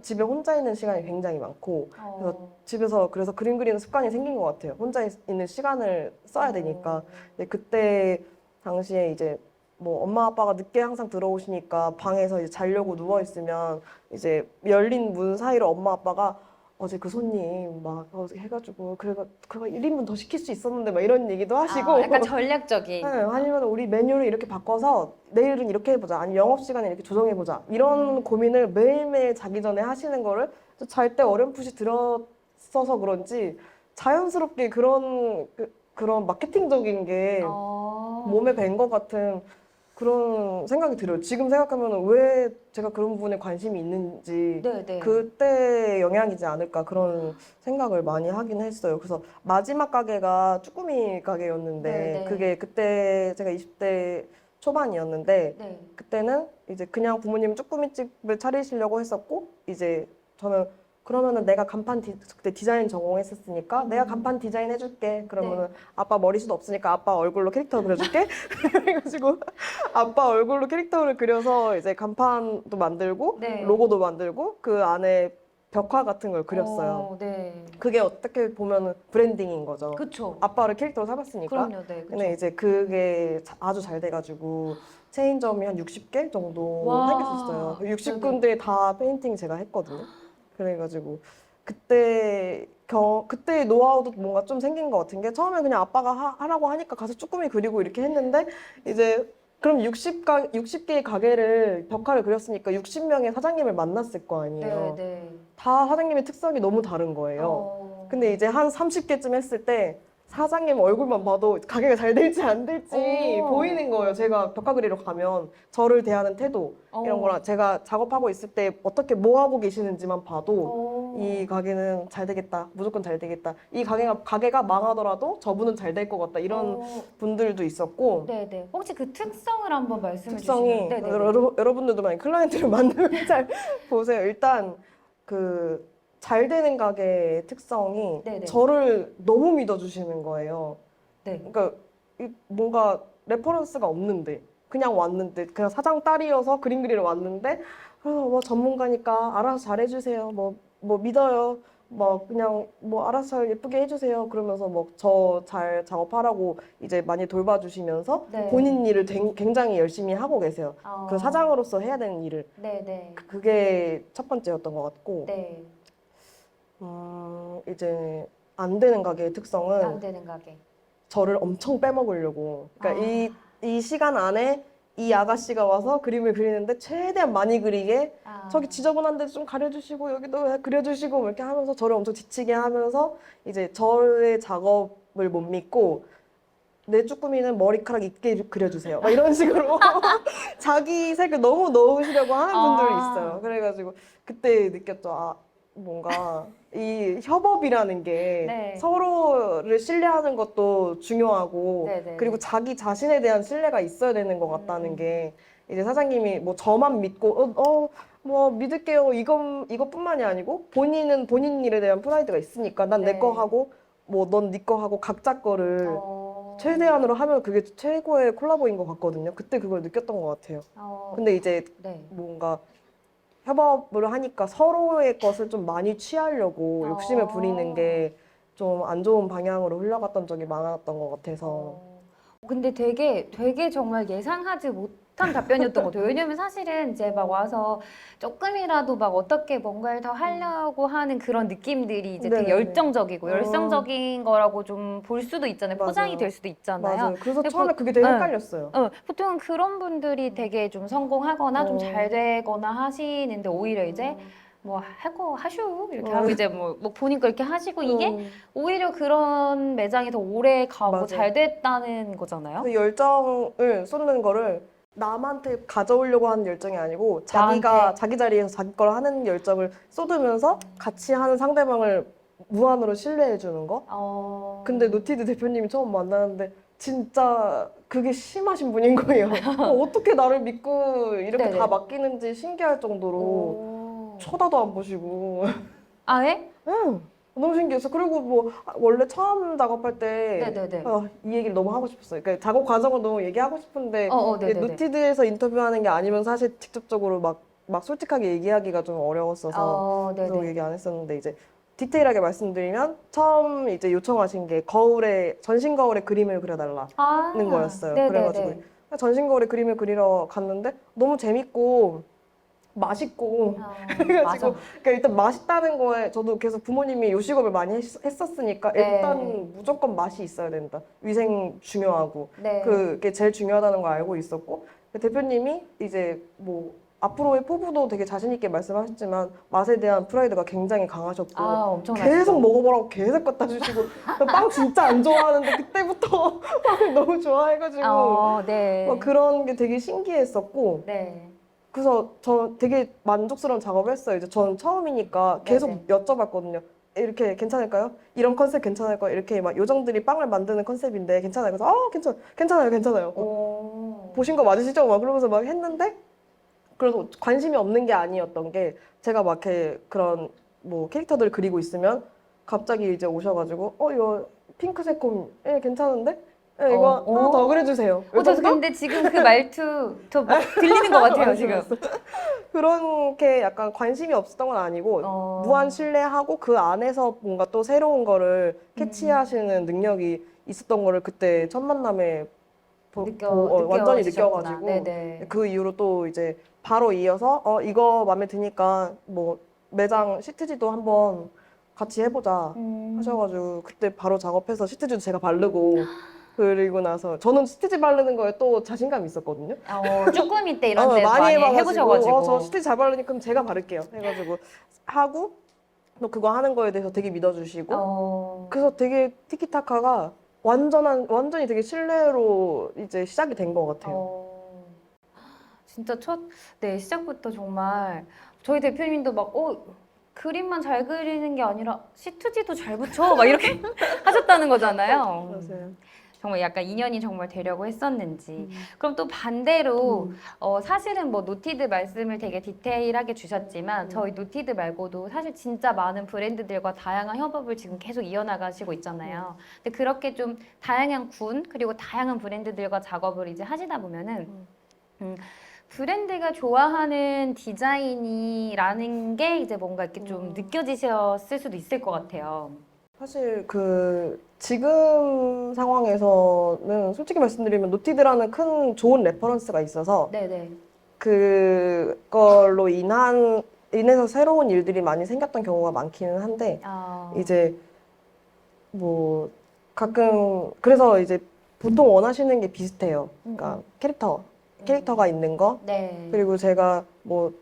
집에 혼자 있는 시간이 굉장히 많고 그래서 집에서 그래서 그림 그리는 습관이 생긴 것 같아요. 혼자 있는 시간을 써야 되니까. 근데 그때 당시에 이제 뭐 엄마 아빠가 늦게 항상 들어오시니까 방에서 이제 자려고 누워 있으면 이제 열린 문 사이로 엄마 아빠가 어제 그 손님 막 해가지고 그거 1인분 더 시킬 수 있었는데 막 이런 얘기도 하시고 약간 전략적인. 네, 아니면 우리 메뉴를 이렇게 바꿔서 내일은 이렇게 해보자 아니면 영업시간을 이렇게 조정해보자 이런 고민을 매일매일 자기 전에 하시는 거를 잘 때 어렴풋이 들었어서 그런지 자연스럽게 그런 마케팅적인 게 몸에 밴 것 같은 그런 생각이 들어요. 지금 생각하면 왜 제가 그런 부분에 관심이 있는지 네네. 그때 영향이지 않을까 그런 생각을 많이 하긴 했어요. 그래서 마지막 가게가 쭈꾸미 가게였는데 네네. 그게 그때 제가 20대 초반이었는데 네. 그때는 이제 그냥 부모님 쭈꾸미집을 차리시려고 했었고 이제 저는 그러면은 내가 그때 디자인 전공했었으니까 내가 간판 디자인 해줄게. 그러면은 아빠 머리숱 없으니까 아빠 얼굴로 캐릭터 그려줄게. 그래가지고 아빠 얼굴로 캐릭터를 그려서 이제 간판도 만들고 네. 로고도 만들고 그 안에 벽화 같은 걸 그렸어요. 네. 그게 어떻게 보면 브랜딩인 거죠. 그쵸. 아빠를 캐릭터로 삼았으니까. 그럼요, 네. 그쵸. 근데 이제 그게 아주 잘 돼가지고 체인점이 한 60개 정도 와. 생겼었어요. 60군데 다 페인팅 제가 했거든요. 그래가지고 그때 노하우도 뭔가 좀 생긴 것 같은 게 처음에 그냥 아빠가 하라고 하니까 가서 쭈꾸미 그리고 이렇게 했는데 이제 그럼 60개의 가게를 벽화를 그렸으니까 60명의 사장님을 만났을 거 아니에요. 네. 다 사장님의 특성이 너무 다른 거예요. 근데 이제 한 30개쯤 했을 때 사장님 얼굴만 봐도 가게가 잘 될지 안 될지 보이는 거예요. 제가 벽화 그리러 가면 저를 대하는 태도 이런 거랑 제가 작업하고 있을 때 어떻게 뭐 하고 계시는지만 봐도 이 가게는 잘 되겠다. 무조건 잘 되겠다. 이 가게가 망하더라도 저분은 잘 될 것 같다. 이런 분들도 있었고 네네. 혹시 그 특성을 한번 말씀해 특성이 주시면 여러분들도 많이 클라이언트를 만들면 잘 보세요. 일단 잘 되는 가게의 특성이 네네. 저를 너무 믿어주시는 거예요. 네. 그러니까 뭔가 레퍼런스가 없는데 그냥 왔는데 그냥 사장 딸이어서 그림 그리러 왔는데 뭐 전문가니까 알아서 잘해주세요. 뭐 믿어요. 뭐 그냥 뭐 알아서 잘 예쁘게 해주세요. 그러면서 뭐 저 잘 작업하라고 이제 많이 돌봐주시면서 네. 본인 일을 굉장히 열심히 하고 계세요. 그 사장으로서 해야 되는 일을. 네네. 그게 첫 번째였던 것 같고 네. 이제 안 되는 가게의 특성은 안 되는 가게. 저를 엄청 빼먹으려고. 그러니까 이 시간 안에 이 아가씨가 와서 그림을 그리는데 최대한 많이 그리게 저기 지저분한 데 좀 가려주시고 여기도 그려주시고 뭐 이렇게 하면서 저를 엄청 지치게 하면서 이제 저의 작업을 못 믿고 내 쭈꾸미는 머리카락 있게 그려주세요. 막 이런 식으로 자기 색을 너무 넣으시려고 하는 분들이 있어요. 그래가지고 그때 느꼈죠. 뭔가 이 협업이라는 게 네. 서로를 신뢰하는 것도 중요하고 네네. 그리고 자기 자신에 대한 신뢰가 있어야 되는 것 같다는 게 이제 사장님이 뭐 저만 믿고 뭐 믿을게요 이것뿐만이 아니고 본인은 본인 일에 대한 프라이드가 있으니까 난 내 거 하고 뭐 넌 네 거 하고 각자 거를 최대한으로 하면 그게 최고의 콜라보인 것 같거든요. 그때 그걸 느꼈던 것 같아요. 근데 이제 뭔가 협업을 하니까 서로의 것을 좀 많이 취하려고 욕심을 부리는 게 좀 안 좋은 방향으로 흘러갔던 적이 많았던 것 같아서. 근데 되게 정말 예상하지 못한 답변이었던 것 같아요. 왜냐면 사실은 이제 막 와서 조금이라도 막 어떻게 뭔가를 더 하려고 하는 그런 느낌들이 이제 되게 네네네. 열정적이고 열성적인 거라고 좀 볼 수도 있잖아요. 포장이 맞아요. 될 수도 있잖아요. 맞아요. 그래서 근데 처음에 그게 되게 헷갈렸어요. 보통은 그런 분들이 되게 좀 성공하거나 좀 잘 되거나 하시는데 오히려 이제 뭐 할 거 하슈 이렇게 하고 이제 뭐 본인 거 이렇게 하시고 이게 오히려 그런 매장이 더 오래 가고 맞아요. 잘 됐다는 거잖아요. 그 열정을 쏟는 거를 남한테 가져오려고 하는 열정이 아니고 자기가 나한테. 자기 자리에서 자기 걸 하는 열정을 쏟으면서 같이 하는 상대방을 무한으로 신뢰해 주는 거. 근데 노티드 대표님이 처음 만나는데 진짜 그게 심하신 분인 거예요. 어떻게 나를 믿고 이렇게 네네. 다 맡기는지 신기할 정도로 쳐다도 안 보시고. 아예? 응. 너무 신기했어. 그리고 뭐 원래 처음 작업할 때 네네네. 이 얘기를 너무 하고 싶었어요. 그러니까 작업 과정을 너무 얘기하고 싶은데 이게 네네네. 노티드에서 인터뷰하는 게 아니면 사실 직접적으로 막 솔직하게 얘기하기가 좀 어려웠어서 그래서 네네. 얘기 안 했었는데 이제 디테일하게 말씀드리면 처음 이제 요청하신 게 전신 거울에 그림을 그려달라는 거였어요. 그래가지고 네네네. 전신 거울에 그림을 그리러 갔는데 너무 재밌고 맛있고 그래가지고 맞아. 그러니까 일단 맛있다는 거에 저도 계속 부모님이 요식업을 많이 했었으니까 네. 일단 무조건 맛이 있어야 된다. 위생 중요하고 네. 그게 제일 중요하다는 걸 알고 있었고 대표님이 이제 뭐 앞으로의 포부도 되게 자신 있게 말씀하셨지만 맛에 대한 프라이드가 굉장히 강하셨고 엄청나시죠. 계속 먹어보라고 계속 갖다 주시고 빵 진짜 안 좋아하는데 그때부터 빵을 너무 좋아해가지고 네. 막 그런 게 되게 신기했었고 네. 그래서 저 되게 만족스러운 작업을 했어요. 이제 저는 처음이니까 계속 네네. 여쭤봤거든요. 이렇게 괜찮을까요? 이런 컨셉 괜찮을까요? 이렇게 막 요정들이 빵을 만드는 컨셉인데 괜찮아요? 그래서 괜찮아요. 보신 거 맞으시죠? 막 그러면서 막 했는데 그래도 관심이 없는 게 아니었던 게 제가 막 이렇게 그런 뭐 캐릭터들을 그리고 있으면 갑자기 이제 오셔가지고 이거 핑크색 곰 괜찮은데? 이거 하나 더 그려주세요. 이 저 정도? 근데 지금 그 말투 저 막 들리는 것 같아요, 지금. 그렇게 약간 관심이 없었던 건 아니고 무한 신뢰하고 그 안에서 뭔가 또 새로운 거를 캐치하시는 능력이 있었던 거를 그때 첫 만남에 완전히 느껴지셨구나. 느껴가지고 네네. 그 이후로 또 이제 바로 이어서 이거 마음에 드니까 뭐 매장 시트지도 한번 같이 해보자 하셔가지고 그때 바로 작업해서 시트지도 제가 바르고 그리고 나서 저는 시트지 바르는 거에 또 자신감이 있었거든요. 쭈꾸미 때 이런 데 많이 해봐가지고 해보셔가지고. 저 시트지 잘 바르니까 그럼 제가 바를게요 해가지고 하고 또 그거 하는 거에 대해서 되게 믿어주시고 그래서 되게 티키타카가 완전히 되게 신뢰로 이제 시작이 된 것 같아요. 진짜 시작부터 정말 저희 대표님도 막, 그림만 잘 그리는 게 아니라 시트지도 잘 붙여 막 이렇게 하셨다는 거잖아요. 맞아요. 정말 약간 인연이 정말 되려고 했었는지. 그럼 또 반대로 사실은 뭐 노티드 말씀을 되게 디테일하게 주셨지만 저희 노티드 말고도 사실 진짜 많은 브랜드들과 다양한 협업을 지금 계속 이어나가시고 있잖아요. 근데 그렇게 좀 다양한 그리고 다양한 브랜드들과 작업을 이제 하시다 보면은 브랜드가 좋아하는 디자인이라는 게 이제 뭔가 이렇게 좀 느껴지셨을 수도 있을 것 같아요. 사실 지금 상황에서는 솔직히 말씀드리면 노티드라는 큰 좋은 레퍼런스가 있어서 네네. 그걸로 인해서 새로운 일들이 많이 생겼던 경우가 많기는 한데 이제 뭐 가끔 그래서 이제 보통 원하시는 게 비슷해요. 그러니까 캐릭터가 있는 거 네. 그리고 제가 뭐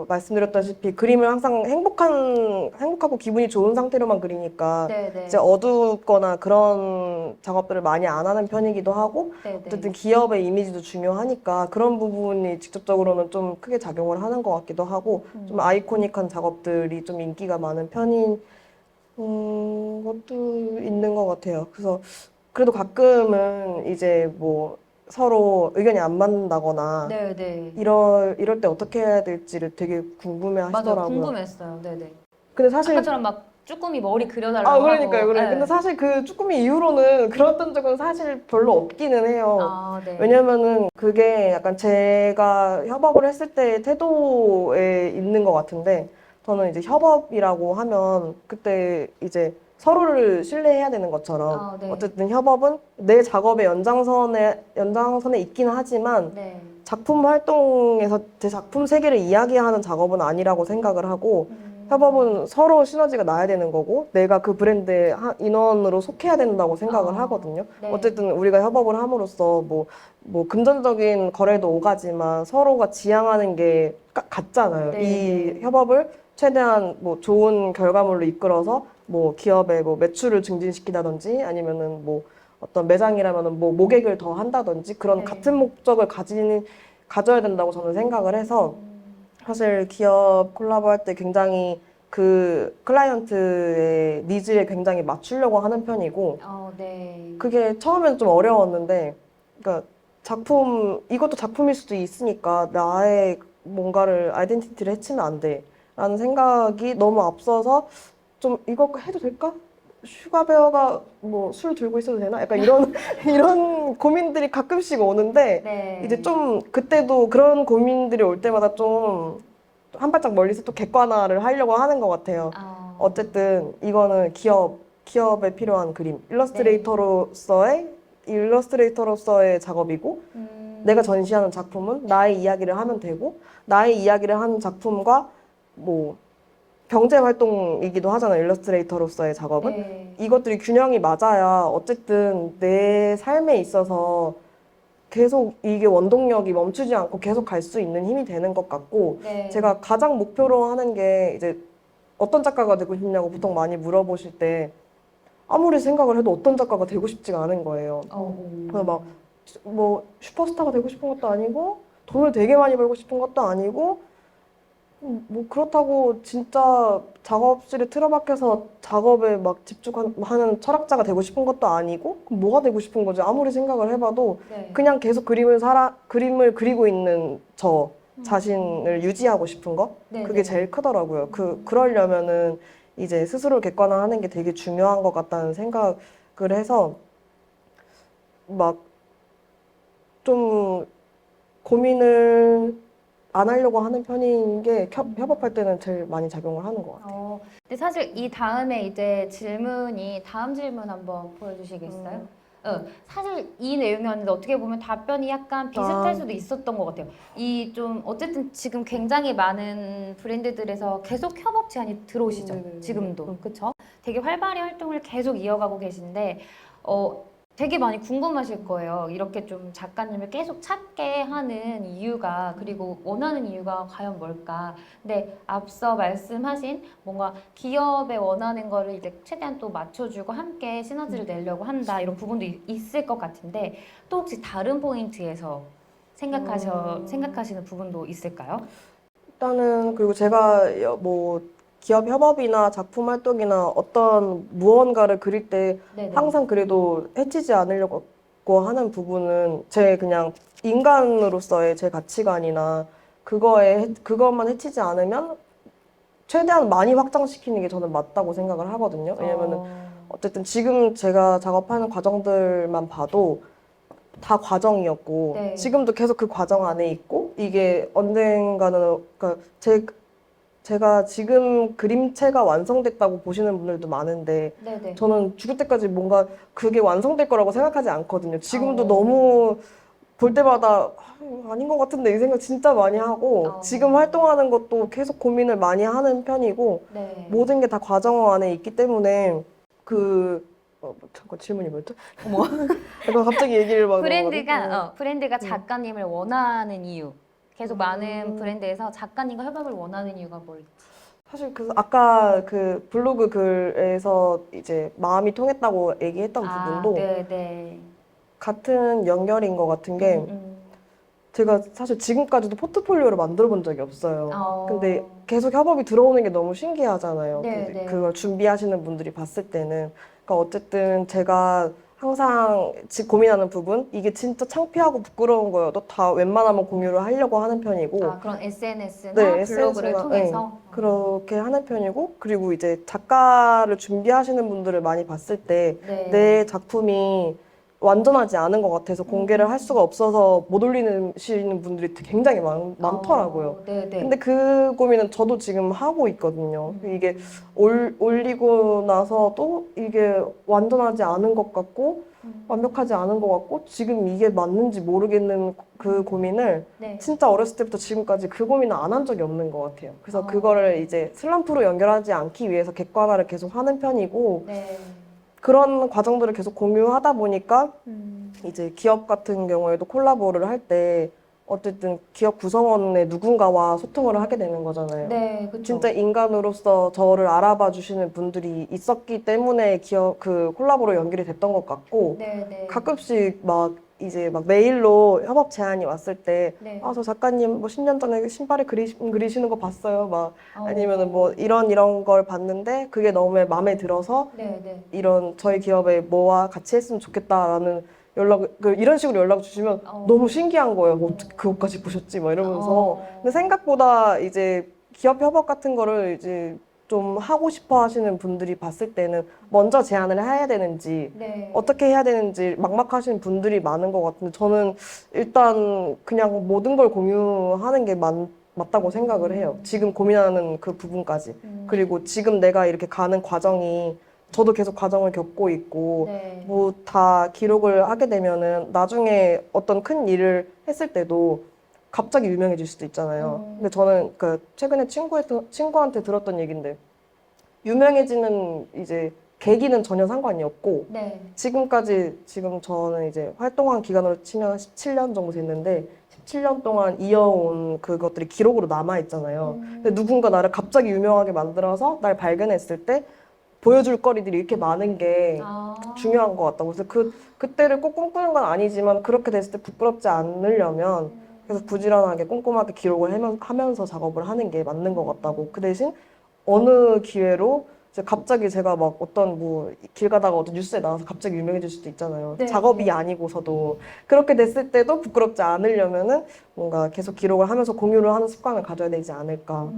말씀드렸다시피 그림을 항상 행복하고 기분이 좋은 상태로만 그리니까 네네. 이제 어둡거나 그런 작업들을 많이 안 하는 편이기도 하고 네네. 어쨌든 기업의 이미지도 중요하니까 그런 부분이 직접적으로는 좀 크게 작용을 하는 것 같기도 하고 좀 아이코닉한 작업들이 좀 인기가 많은 편인 것도 있는 것 같아요. 그래서 그래도 가끔은 이제 뭐 서로 의견이 안 맞는다거나 네네. 이럴 때 어떻게 해야 될지를 되게 궁금해 맞아요. 하시더라고요. 궁금했어요. 네네. 근데 사실 아까처럼 막 쭈꾸미 머리 그려달라고 그러니까요. 하고. 근데 사실 그 쭈꾸미 이후로는 그랬던 적은 사실 별로 없기는 해요. 네. 왜냐면은 그게 약간 제가 협업을 했을 때의 태도에 있는 것 같은데 저는 이제 협업이라고 하면 그때 이제 서로를 신뢰해야 되는 것처럼 네. 어쨌든 협업은 내 작업의 연장선에 있긴 하지만 네. 작품 활동에서 제 작품 세계를 이야기하는 작업은 아니라고 생각을 하고 협업은 서로 시너지가 나야 되는 거고 내가 그 브랜드의 인원으로 속해야 된다고 생각을 하거든요. 네. 어쨌든 우리가 협업을 함으로써 뭐 금전적인 거래도 오가지만 서로가 지향하는 게 같잖아요. 네, 이 네. 협업을 최대한 뭐 좋은 결과물로 이끌어서 뭐 기업의 뭐 매출을 증진시키다든지 아니면은 뭐 어떤 매장이라면은 뭐 모객을 더 한다든지 그런 네. 같은 목적을 가져야 된다고 저는 생각을 해서 사실 기업 콜라보할 때 굉장히 그 클라이언트의 니즈에 굉장히 맞추려고 하는 편이고 네. 그게 처음에는 좀 어려웠는데 그러니까 이것도 작품일 수도 있으니까 나의 뭔가를 아이덴티티를 해치면 안 돼 라는 생각이 너무 앞서서 좀 이거 해도 될까? 슈가베어가 뭐 술 들고 있어도 되나? 약간 이런 이런 고민들이 가끔씩 오는데 네. 이제 좀 그때도 그런 고민들이 올 때마다 좀 한 발짝 멀리서 또 객관화를 하려고 하는 것 같아요. 어쨌든 이거는 기업에 필요한 그림, 일러스트레이터로서의 작업이고 내가 전시하는 작품은 나의 이야기를 하면 되고 나의 이야기를 하는 작품과 뭐 경제 활동이기도 하잖아요. 일러스트레이터로서의 작업은. 네. 이것들이 균형이 맞아야 어쨌든 내 삶에 있어서 계속 이게 원동력이 멈추지 않고 계속 갈 수 있는 힘이 되는 것 같고 네. 제가 가장 목표로 하는 게 이제 어떤 작가가 되고 싶냐고 보통 많이 물어보실 때 아무리 생각을 해도 어떤 작가가 되고 싶지가 않은 거예요. 그래서 막 뭐 슈퍼스타가 되고 싶은 것도 아니고 돈을 되게 많이 벌고 싶은 것도 아니고 뭐 그렇다고 진짜 작업실에 틀어박혀서 작업에 막 집중하는 철학자가 되고 싶은 것도 아니고 그럼 뭐가 되고 싶은 거지? 아무리 생각을 해봐도 네. 그냥 계속 그림을 그리고 있는 저 자신을 유지하고 싶은 거? 네, 그게 네. 제일 크더라고요. 그러려면은 이제 스스로를 객관화하는 게 되게 중요한 것 같다는 생각을 해서 막 좀 고민을 안 하려고 하는 편인 게 협업할 때는 제일 많이 작용을 하는 것 같아요. 근데 사실 이 다음에 이제 다음 질문 한번 보여주시겠어요? 사실 이 내용이었는데 어떻게 보면 답변이 약간 비슷할 수도 있었던 것 같아요. 이 좀 어쨌든 지금 굉장히 많은 브랜드들에서 계속 협업 제안이 들어오시죠. 네네네. 지금도 그렇죠? 되게 활발히 활동을 계속 이어가고 계신데 되게 많이 궁금하실 거예요. 이렇게 좀 작가님을 계속 찾게 하는 이유가 그리고 원하는 이유가 과연 뭘까? 근데 앞서 말씀하신 뭔가 기업에 원하는 거를 이제 최대한 또 맞춰주고 함께 시너지를 내려고 한다 이런 부분도 있을 것 같은데 또 혹시 다른 포인트에서 생각하시는 부분도 있을까요? 일단은 그리고 제가 뭐 기업 협업이나 작품 활동이나 어떤 무언가를 그릴 때 네네. 항상 그래도 해치지 않으려고 하는 부분은 제 그냥 인간으로서의 제 가치관이나 그것만 해치지 않으면 최대한 많이 확장시키는 게 저는 맞다고 생각을 하거든요. 왜냐면은 어쨌든 지금 제가 작업하는 과정들만 봐도 다 과정이었고 네. 지금도 계속 그 과정 안에 있고 이게 언젠가는 그러니까 제가 지금 그림체가 완성됐다고 보시는 분들도 많은데 네네. 저는 죽을 때까지 뭔가 그게 완성될 거라고 생각하지 않거든요. 지금도 어. 너무 볼 때마다 아닌 것 같은데 이 생각 진짜 많이 하고 지금 활동하는 것도 계속 고민을 많이 하는 편이고 네. 모든 게 다 과정 안에 있기 때문에 잠깐 질문이 뭐였죠? 어머. 약간 갑자기 얘기를 막 넘어가네. 브랜드가 작가님을 원하는 이유. 계속 많은 브랜드에서 작가님과 협업을 원하는 이유가 뭘지. 사실 아까 그 블로그 글에서 이제 마음이 통했다고 얘기했던 부분도 네네. 같은 연결인 것 같은 게 제가 사실 지금까지도 포트폴리오를 만들어 본 적이 없어요. 근데 계속 협업이 들어오는 게 너무 신기하잖아요. 네. 그걸 준비하시는 분들이 봤을 때는. 그러니까 어쨌든 제가 항상 고민하는 부분, 이게 진짜 창피하고 부끄러운 거여도 다 웬만하면 공유를 하려고 하는 편이고. 그런 SNS나 네, 블로그를 SNS나, 통해서. 그렇게 하는 편이고, 그리고 이제 작가를 준비하시는 분들을 많이 봤을 때, 네. 내 작품이 완전하지 않은 것 같아서 공개를 할 수가 없어서 못 올리시는 분들이 굉장히 많더라고요. 네네. 근데 그 고민은 저도 지금 하고 있거든요. 이게 올리고 나서도 이게 완전하지 않은 것 같고, 완벽하지 않은 것 같고, 지금 이게 맞는지 모르겠는 그 고민을 네. 진짜 어렸을 때부터 지금까지 그 고민을 안 한 적이 없는 것 같아요. 그래서 그거를 이제 슬럼프로 연결하지 않기 위해서 객관화를 계속 하는 편이고, 네. 그런 과정들을 계속 공유하다 보니까 이제 기업 같은 경우에도 콜라보를 할 때 어쨌든 기업 구성원의 누군가와 소통을 하게 되는 거잖아요. 네, 그쵸. 진짜 인간으로서 저를 알아봐 주시는 분들이 있었기 때문에 그 콜라보로 연결이 됐던 것 같고 네. 가끔씩 막 이제 막 메일로 협업 제안이 왔을 때 네. 저 작가님 뭐 10년 전에 신발에 그리시는 거 봤어요. 막 아니면은 뭐 이런 걸 봤는데 그게 너무 마음에 들어서 네. 이런 저희 기업에 뭐와 같이 했으면 좋겠다라는 이런 식으로 연락 주시면 너무 신기한 거예요. 뭐 어떻게 그것까지 보셨지? 막 이러면서. 근데 생각보다 이제 기업 협업 같은 거를 이제 좀 하고 싶어 하시는 분들이 봤을 때는 먼저 제안을 해야 되는지 네. 어떻게 해야 되는지 막막하신 분들이 많은 것 같은데 저는 일단 그냥 모든 걸 공유하는 게 맞다고 생각을 해요. 지금 고민하는 그 부분까지. 그리고 지금 내가 이렇게 가는 과정이 저도 계속 과정을 겪고 있고 네. 뭐 다 기록을 하게 되면은 나중에 어떤 큰 일을 했을 때도 갑자기 유명해질 수도 있잖아요. 근데 저는 그 최근에 친구한테 들었던 얘긴데 유명해지는 이제 계기는 전혀 상관이 없고 네. 지금 저는 이제 활동한 기간으로 치면 17년 정도 됐는데 17년 동안 이어온 그것들이 기록으로 남아 있잖아요. 근데 누군가 나를 갑자기 유명하게 만들어서 날 발견했을 때 보여줄 거리들이 이렇게 많은 게 아. 중요한 것 같다고. 그래서 그때를 꼭 꿈꾸는 건 아니지만 그렇게 됐을 때 부끄럽지 않으려면 계속 부지런하게 꼼꼼하게 기록을 하면서 작업을 하는 게 맞는 것 같다고. 그 대신 어느 기회로 이제 갑자기 제가 막 어떤 뭐 길 가다가 어떤 뉴스에 나와서 갑자기 유명해질 수도 있잖아요. 네, 작업이 네. 아니고서도 그렇게 됐을 때도 부끄럽지 않으려면은 뭔가 계속 기록을 하면서 공유를 하는 습관을 가져야 되지 않을까.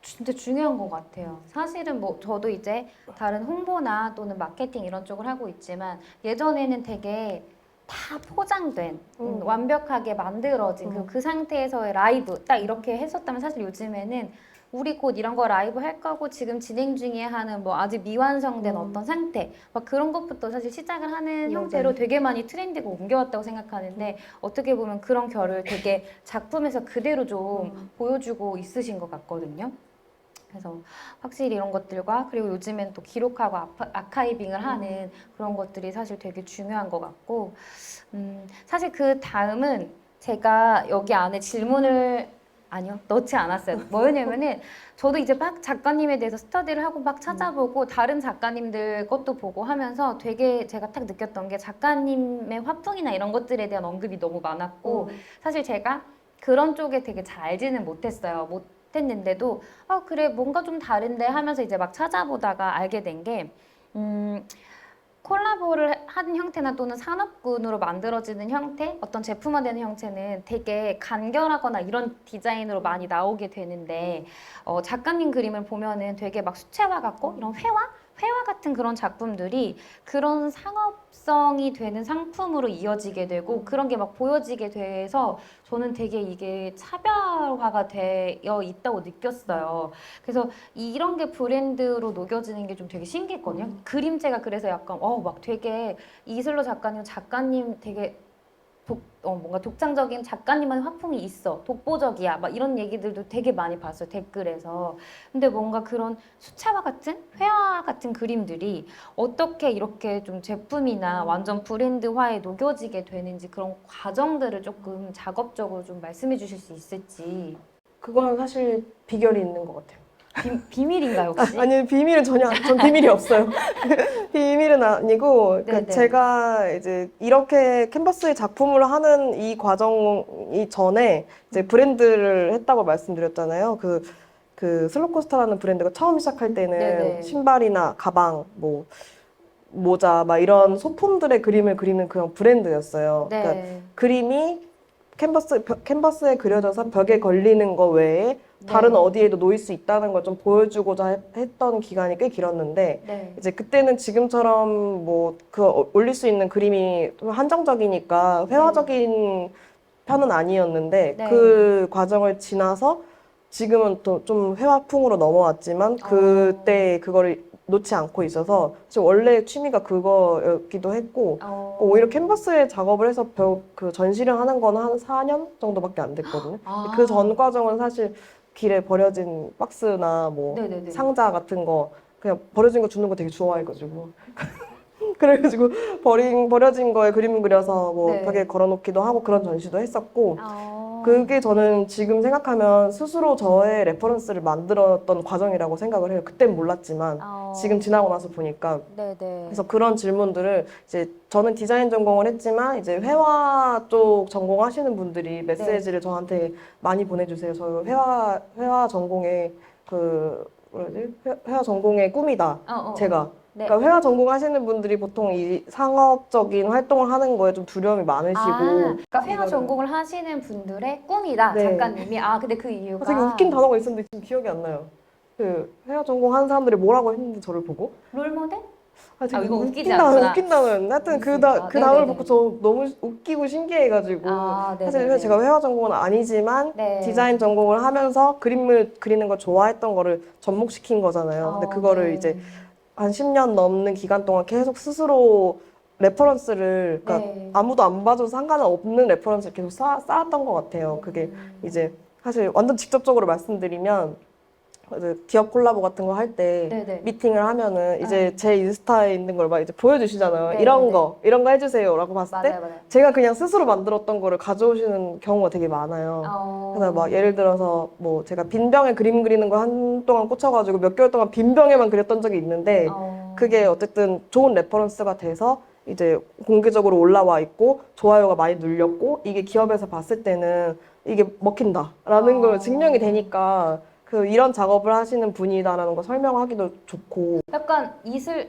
진짜 중요한 것 같아요. 사실은 뭐 저도 이제 다른 홍보나 또는 마케팅 이런 쪽을 하고 있지만 예전에는 되게 다 포장된 완벽하게 만들어진 그 상태에서의 라이브 딱 이렇게 했었다면 사실 요즘에는 우리 곧 이런 거 라이브 할 거고 지금 진행 중에 하는 뭐 아직 미완성된 어떤 상태 막 그런 것부터 사실 시작을 하는 형태로 되게 많이 트렌드가 옮겨왔다고 생각하는데 어떻게 보면 그런 결을 되게 작품에서 그대로 좀 보여주고 있으신 것 같거든요. 그래서 확실히 이런 것들과 그리고 요즘엔 또 기록하고 아카이빙을 하는 그런 것들이 사실 되게 중요한 것 같고 사실 그 다음은 제가 여기 안에 질문을 아니요 넣지 않았어요. 뭐였냐면은 저도 이제 막 작가님에 대해서 스터디를 하고 막 찾아보고 다른 작가님들 것도 보고 하면서 되게 제가 딱 느꼈던 게 작가님의 화풍이나 이런 것들에 대한 언급이 너무 많았고 사실 제가 그런 쪽에 되게 잘 알지는 못했어요. 했는데도 그래 뭔가 좀 다른데 하면서 이제 막 찾아보다가 알게 된 게 콜라보를 하는 형태나 또는 산업군으로 만들어지는 형태, 어떤 제품화되는 형태는 되게 간결하거나 이런 디자인으로 많이 나오게 되는데 작가님 그림을 보면은 되게 막 수채화 같고 이런 회화 같은 그런 작품들이 그런 상업성이 되는 상품으로 이어지게 되고 그런 게 막 보여지게 돼서 저는 되게 이게 차별화가 되어 있다고 느꼈어요. 그래서 이런 게 브랜드로 녹여지는 게 좀 되게 신기했거든요. 그림체가 그래서 약간 막 되게 이슬로 작가님 되게 뭔가 독창적인 작가님만의 화풍이 있어. 독보적이야. 막 이런 얘기들도 되게 많이 봤어요. 댓글에서. 근데 뭔가 그런 수채화 같은 회화 같은 그림들이 어떻게 이렇게 좀 제품이나 완전 브랜드화에 녹여지게 되는지 그런 과정들을 조금 작업적으로 좀 말씀해 주실 수 있을지. 그거는 사실 비결이 있는 것 같아요. 비밀인가요, 혹시? 아니 비밀은 전 비밀이 없어요. 비밀은 아니고 그러니까 네네. 제가 이제 이렇게 캔버스의 작품을 하는 이 과정이 전에 이제 브랜드를 했다고 말씀드렸잖아요. 그 슬로코스타라는 브랜드가 처음 시작할 때는 네네. 신발이나 가방, 뭐 모자 막 이런 소품들의 그림을 그리는 그런 브랜드였어요. 네. 그러니까 그림이 캔버스에 그려져서 벽에 걸리는 거 외에 다른 네. 어디에도 놓일 수 있다는 걸 좀 보여주고자 했던 기간이 꽤 길었는데 네. 이제 그때는 지금처럼 뭐 올릴 수 있는 그림이 좀 한정적이니까 회화적인 편은 아니었는데 네. 그 과정을 지나서 지금은 또 좀 회화풍으로 넘어왔지만 그때 그거를 놓지 않고 있어서 사실 원래 취미가 그거였기도 했고 오히려 캔버스에 작업을 해서 그 전시를 하는 거는 한 4년 정도밖에 안 됐거든요. 그 전 과정은 사실 길에 버려진 박스나 뭐 네네네. 상자 같은 거 그냥 버려진 거 주는 거 되게 좋아해가지고 그래가지고 버려진 거에 그림 그려서 뭐 네. 벽에 걸어놓기도 하고 그런 전시도 했었고 어. 그게 저는 지금 생각하면 스스로 저의 레퍼런스를 만들었던 과정이라고 생각을 해요. 그땐 몰랐지만 지금 지나고 나서 보니까 네네. 그래서 그런 질문들을 이제 저는 디자인 전공을 했지만 이제 회화 쪽 전공하시는 분들이 메시지를 저한테 많이 보내주세요. 저 회화 전공의 회화 전공의 꿈이다. 제가. 네. 그러니까 회화 전공하시는 분들이 보통 이 상업적인 활동을 하는 거에 좀 두려움이 많으시고 그러니까 회화 이거를- 전공을 하시는 분들의 꿈이다, 네. 작가님이. 근데 그 이유가 되게 웃긴 단어가 있었는데 지금 기억이 안 나요. 그 회화 전공하는 사람들이 뭐라고 했는데 저를 보고 롤모델? 지금 이거 웃기지 웃긴다는 않구나. 웃긴다는 하여튼 그 웃기다. 단어를 네네네. 보고 저 너무 웃기고 신기해가지고 사실 네네네. 제가 회화 전공은 아니지만 네. 디자인 전공을 하면서 그림을 그리는 걸 좋아했던 거를 접목시킨 거잖아요. 근데 그거를 네. 이제 한 10년 넘는 기간 동안 계속 스스로 레퍼런스를 그러니까 네. 아무도 안 봐줘도 상관은 없는 레퍼런스를 계속 쌓았던 것 같아요. 그게 이제 사실 완전 직접적으로 말씀드리면 그 기업 콜라보 같은 거 할 때 네네. 미팅을 하면은 이제 제 인스타에 있는 걸 막 이제 보여주시잖아요. 네네네. 이런 거 해주세요라고 봤을 때 맞아요. 제가 그냥 스스로 만들었던 거를 가져오시는 경우가 되게 많아요. 그래서 막 예를 들어서 뭐 제가 빈병에 그림 그리는 거 한동안 꽂혀가지고 몇 개월 동안 빈병에만 그렸던 적이 있는데 그게 어쨌든 좋은 레퍼런스가 돼서 이제 공개적으로 올라와 있고 좋아요가 많이 눌렸고 이게 기업에서 봤을 때는 이게 먹힌다라는 걸 증명이 되니까 그 이런 작업을 하시는 분이다라는 거 설명하기도 좋고 약간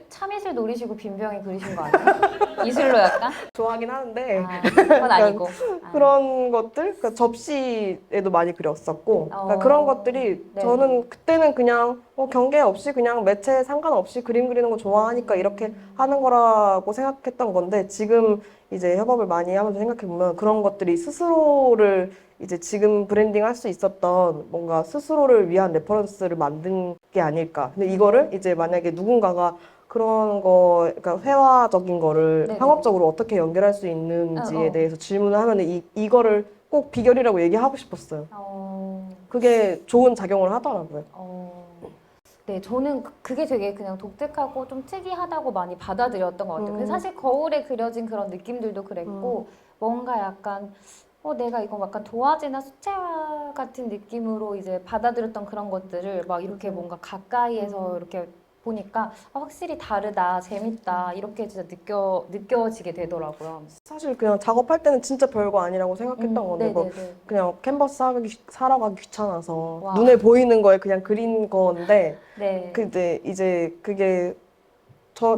참이슬 노리시고 빈병에 그리신 거 아니에요? 이슬로 약간? 좋아하긴 하는데 그건 아니고. 그런 것들 그러니까 접시에도 많이 그렸었고 그러니까 어. 그런 것들이 네. 저는 그때는 그냥 경계 없이 그냥 매체 상관없이 그림 그리는 거 좋아하니까 이렇게 하는 거라고 생각했던 건데 지금 이제 협업을 많이 하면서 생각해 보면 그런 것들이 스스로를 이제 지금 브랜딩 할 수 있었던 뭔가 스스로를 위한 레퍼런스를 만든 게 아닐까. 근데 이거를 이제 만약에 누군가가 그런 거, 그러니까 회화적인 거를 네네. 상업적으로 어떻게 연결할 수 있는지에 대해서 질문을 하면 이거를 꼭 비결이라고 얘기하고 싶었어요. 그게 좋은 작용을 하더라고요. 네, 저는 그게 되게 그냥 독특하고 좀 특이하다고 많이 받아들였던 것 같아요. 그래서 사실 거울에 그려진 그런 느낌들도 그랬고 뭔가 약간 내가 이거 약간 도화지나 수채화 같은 느낌으로 이제 받아들였던 그런 것들을 막 이렇게 뭔가 가까이에서 이렇게 보니까 확실히 다르다, 재밌다 이렇게 진짜 느껴지게 되더라고요. 사실 그냥 작업할 때는 진짜 별거 아니라고 생각했던 건데 뭐 그냥 캔버스 사러 가기 귀찮아서 와. 눈에 보이는 거에 그냥 그린 건데 네. 근데 이제 그게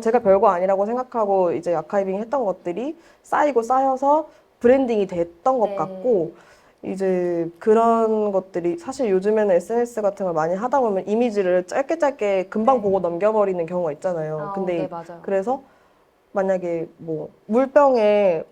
제가 별거 아니라고 생각하고 이제 아카이빙 했던 것들이 쌓이고 쌓여서 브랜딩이 됐던 것 네. 같고 이제 그런 것들이 사실 요즘에는 SNS 같은 걸 많이 하다 보면 이미지를 짧게 금방 네. 보고 넘겨버리는 경우가 있잖아요. 근데 네, 맞아요. 그래서 만약에 뭐 물병에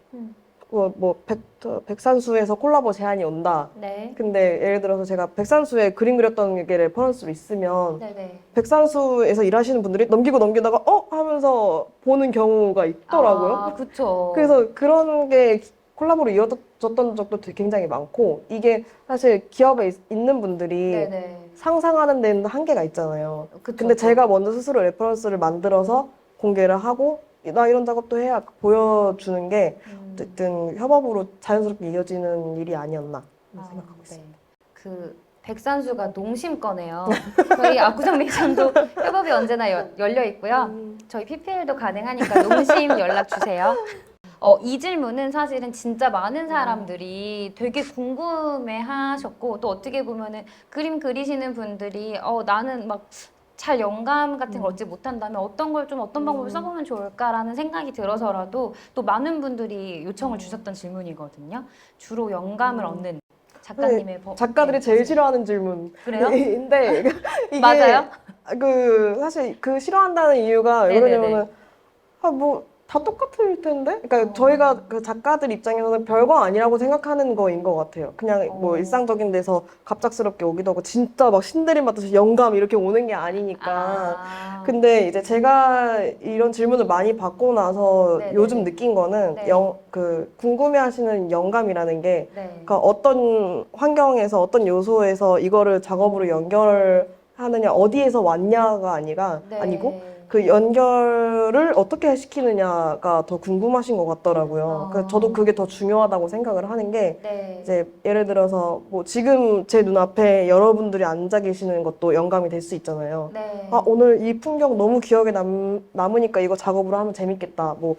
백산수에서 콜라보 제안이 온다. 네. 근데 예를 들어서 제가 백산수에 그림 그렸던 게 레퍼런스로 있으면 네네. 백산수에서 일하시는 분들이 넘기다가 하면서 보는 경우가 있더라고요. 그쵸. 그래서 그런 게 콜라보로 이어졌던 적도 굉장히 많고 이게 사실 기업에 있는 분들이 네네. 상상하는 데는 한계가 있잖아요. 그쵸, 근데 그쵸. 제가 먼저 스스로 레퍼런스를 만들어서 공개를 하고 나 이런 작업도 해야 보여주는 게 어쨌든 협업으로 자연스럽게 이어지는 일이 아니었나 생각하고 있습니다. 그 백산수가 농심거네요. 저희 압구정 매장도 협업이 언제나 열려 있고요. 저희 PPL도 가능하니까 농심 연락 주세요. 이 질문은 사실은 진짜 많은 사람들이 되게 궁금해 하셨고 또 어떻게 보면은 그림 그리시는 분들이 나는 막 잘 영감 같은 걸 얻지 못한다면 어떤 방법을 써보면 좋을까라는 생각이 들어서라도 또 많은 분들이 요청을 주셨던 질문이거든요. 주로 영감을 얻는 작가님의 작가들이 제일 싫어하는 질문. 그래요? 인데 이게 맞아요? 사실 그 싫어한다는 이유가 왜 네네네. 그러냐면은 뭐 다 똑같을 텐데? 그러니까 저희가 그 작가들 입장에서는 별거 아니라고 생각하는 거인 것 같아요. 그냥 뭐 일상적인 데서 갑작스럽게 오기도 하고 진짜 막 신들림 받듯이 영감 이렇게 오는 게 아니니까. 근데 이제 제가 이런 질문을 많이 받고 나서 네네네. 요즘 느낀 거는 네. 궁금해하시는 영감이라는 게 네. 그러니까 어떤 환경에서 어떤 요소에서 이거를 작업으로 연결하느냐 어디에서 왔냐가 아니고 그 연결을 어떻게 시키느냐가 더 궁금하신 것 같더라고요. 그래서 저도 그게 더 중요하다고 생각을 하는 게 이제 예를 들어서 뭐 지금 제 눈앞에 여러분들이 앉아 계시는 것도 영감이 될 수 있잖아요. 오늘 이 풍경 너무 기억에 남으니까 이거 작업으로 하면 재밌겠다. 뭐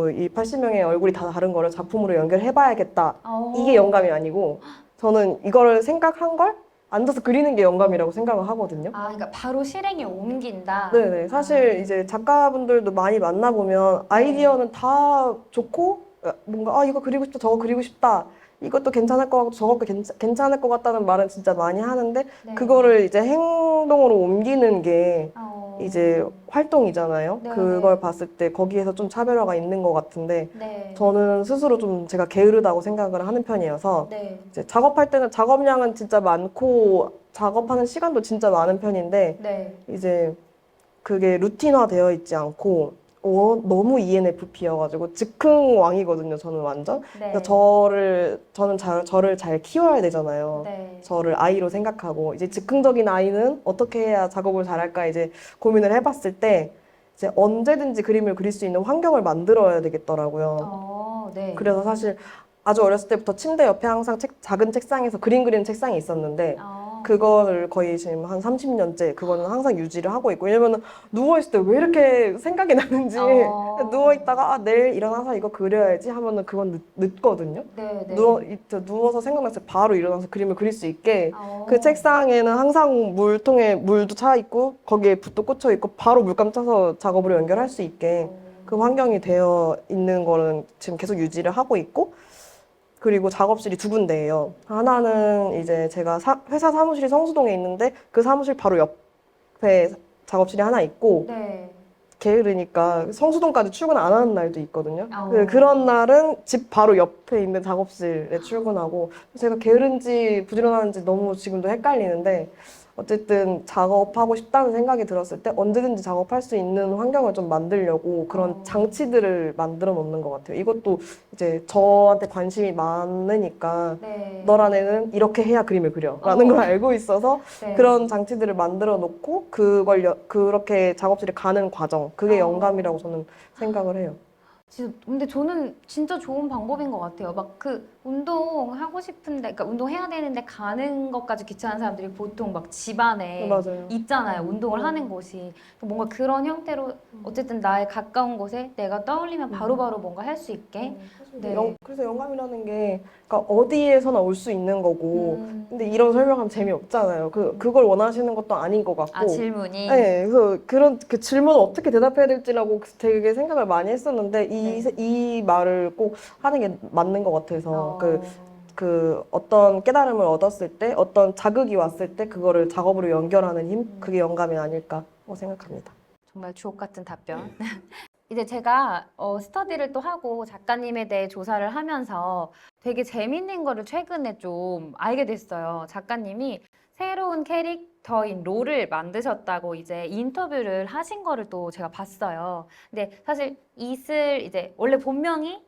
이 80명의 얼굴이 다 다른 거를 작품으로 연결해봐야겠다. 이게 영감이 아니고 저는 이거를 생각한 걸 앉아서 그리는 게 영감이라고 생각을 하거든요. 그러니까 바로 실행에 옮긴다. 네네. 사실 이제 작가분들도 많이 만나보면 아이디어는 다 좋고 뭔가 이거 그리고 싶다, 저거 그리고 싶다. 이것도 괜찮을 것 같고 저것도 괜찮을 것 같다는 말은 진짜 많이 하는데 네. 그거를 이제 행동으로 옮기는 게 어. 이제 활동이잖아요. 네, 그걸 네. 봤을 때 거기에서 좀 차별화가 있는 것 같은데 네. 저는 스스로 좀 제가 게으르다고 생각을 하는 편이어서 네. 이제 작업할 때는 작업량은 진짜 많고 작업하는 시간도 진짜 많은 편인데 네. 이제 그게 루틴화 되어 있지 않고 너무 ENFP여가지고 즉흥왕이거든요. 저는 완전. 네. 그래서 저는 저를 잘 키워야 되잖아요. 네. 저를 아이로 생각하고 이제 즉흥적인 아이는 어떻게 해야 작업을 잘할까 이제 고민을 해봤을 때 이제 언제든지 그림을 그릴 수 있는 환경을 만들어야 되겠더라고요. 네. 그래서 사실 아주 어렸을 때부터 침대 옆에 항상 작은 책상에서 그림 그리는 책상이 있었는데 그거를 거의 지금 한 30년째 그거는 항상 유지를 하고 있고 왜냐면은 누워있을 때 왜 이렇게 생각이 나는지 누워있다가 내일 일어나서 이거 그려야지 하면은 그건 늦거든요. 네. 네. 누워서 생각났을 때 바로 일어나서 그림을 그릴 수 있게 그 책상에는 항상 물통에 물도 차 있고 거기에 붓도 꽂혀 있고 바로 물감 짜서 작업으로 연결할 수 있게 그 환경이 되어 있는 거는 지금 계속 유지를 하고 있고 그리고 작업실이 두 군데예요. 하나는 이제 제가 회사 사무실이 성수동에 있는데 그 사무실 바로 옆에 작업실이 하나 있고 네. 게으르니까 성수동까지 출근 안 하는 날도 있거든요. 어. 그런 날은 집 바로 옆에 있는 작업실에 출근하고 제가 게으른지 부지런한지 너무 지금도 헷갈리는데 어쨌든 작업하고 싶다는 생각이 들었을 때 언제든지 작업할 수 있는 환경을 좀 만들려고 그런 장치들을 만들어 놓는 것 같아요. 이것도 이제 저한테 관심이 많으니까 네. 너란 애는 이렇게 해야 그림을 그려 라는 걸 알고 있어서 네. 그런 장치들을 만들어 놓고 그렇게 작업실에 가는 과정 그게 영감이라고 저는 생각을 해요. 근데 저는 진짜 좋은 방법인 것 같아요. 막 그 운동하고 싶은데, 그러니까 운동해야 되는데 가는 것까지 귀찮은 사람들이 보통 막 집안에 맞아요. 있잖아요. 운동을 하는 곳이. 뭔가 그런 형태로 어쨌든 나의 가까운 곳에 내가 떠올리면 바로바로 뭔가 할 수 있게. 네. 그래서 영감이라는 게 그러니까 어디에서나 올 수 있는 거고 근데 이런 설명하면 재미없잖아요. 그걸 원하시는 것도 아닌 것 같고 질문이. 네, 그래서 그 질문을 어떻게 대답해야 될지라고 되게 생각을 많이 했었는데 이 말을 꼭 하는 게 맞는 것 같아서 그 어떤 깨달음을 얻었을 때 어떤 자극이 왔을 때 그거를 작업으로 연결하는 힘 그게 영감이 아닐까라고 생각합니다. 정말 주옥 같은 답변. 이제 제가 스터디를 또 하고 작가님에 대해 조사를 하면서 되게 재밌는 거를 최근에 좀 알게 됐어요. 작가님이 새로운 캐릭터인 롤을 만드셨다고 이제 인터뷰를 하신 거를 또 제가 봤어요. 근데 사실 이슬 이제 원래 본명이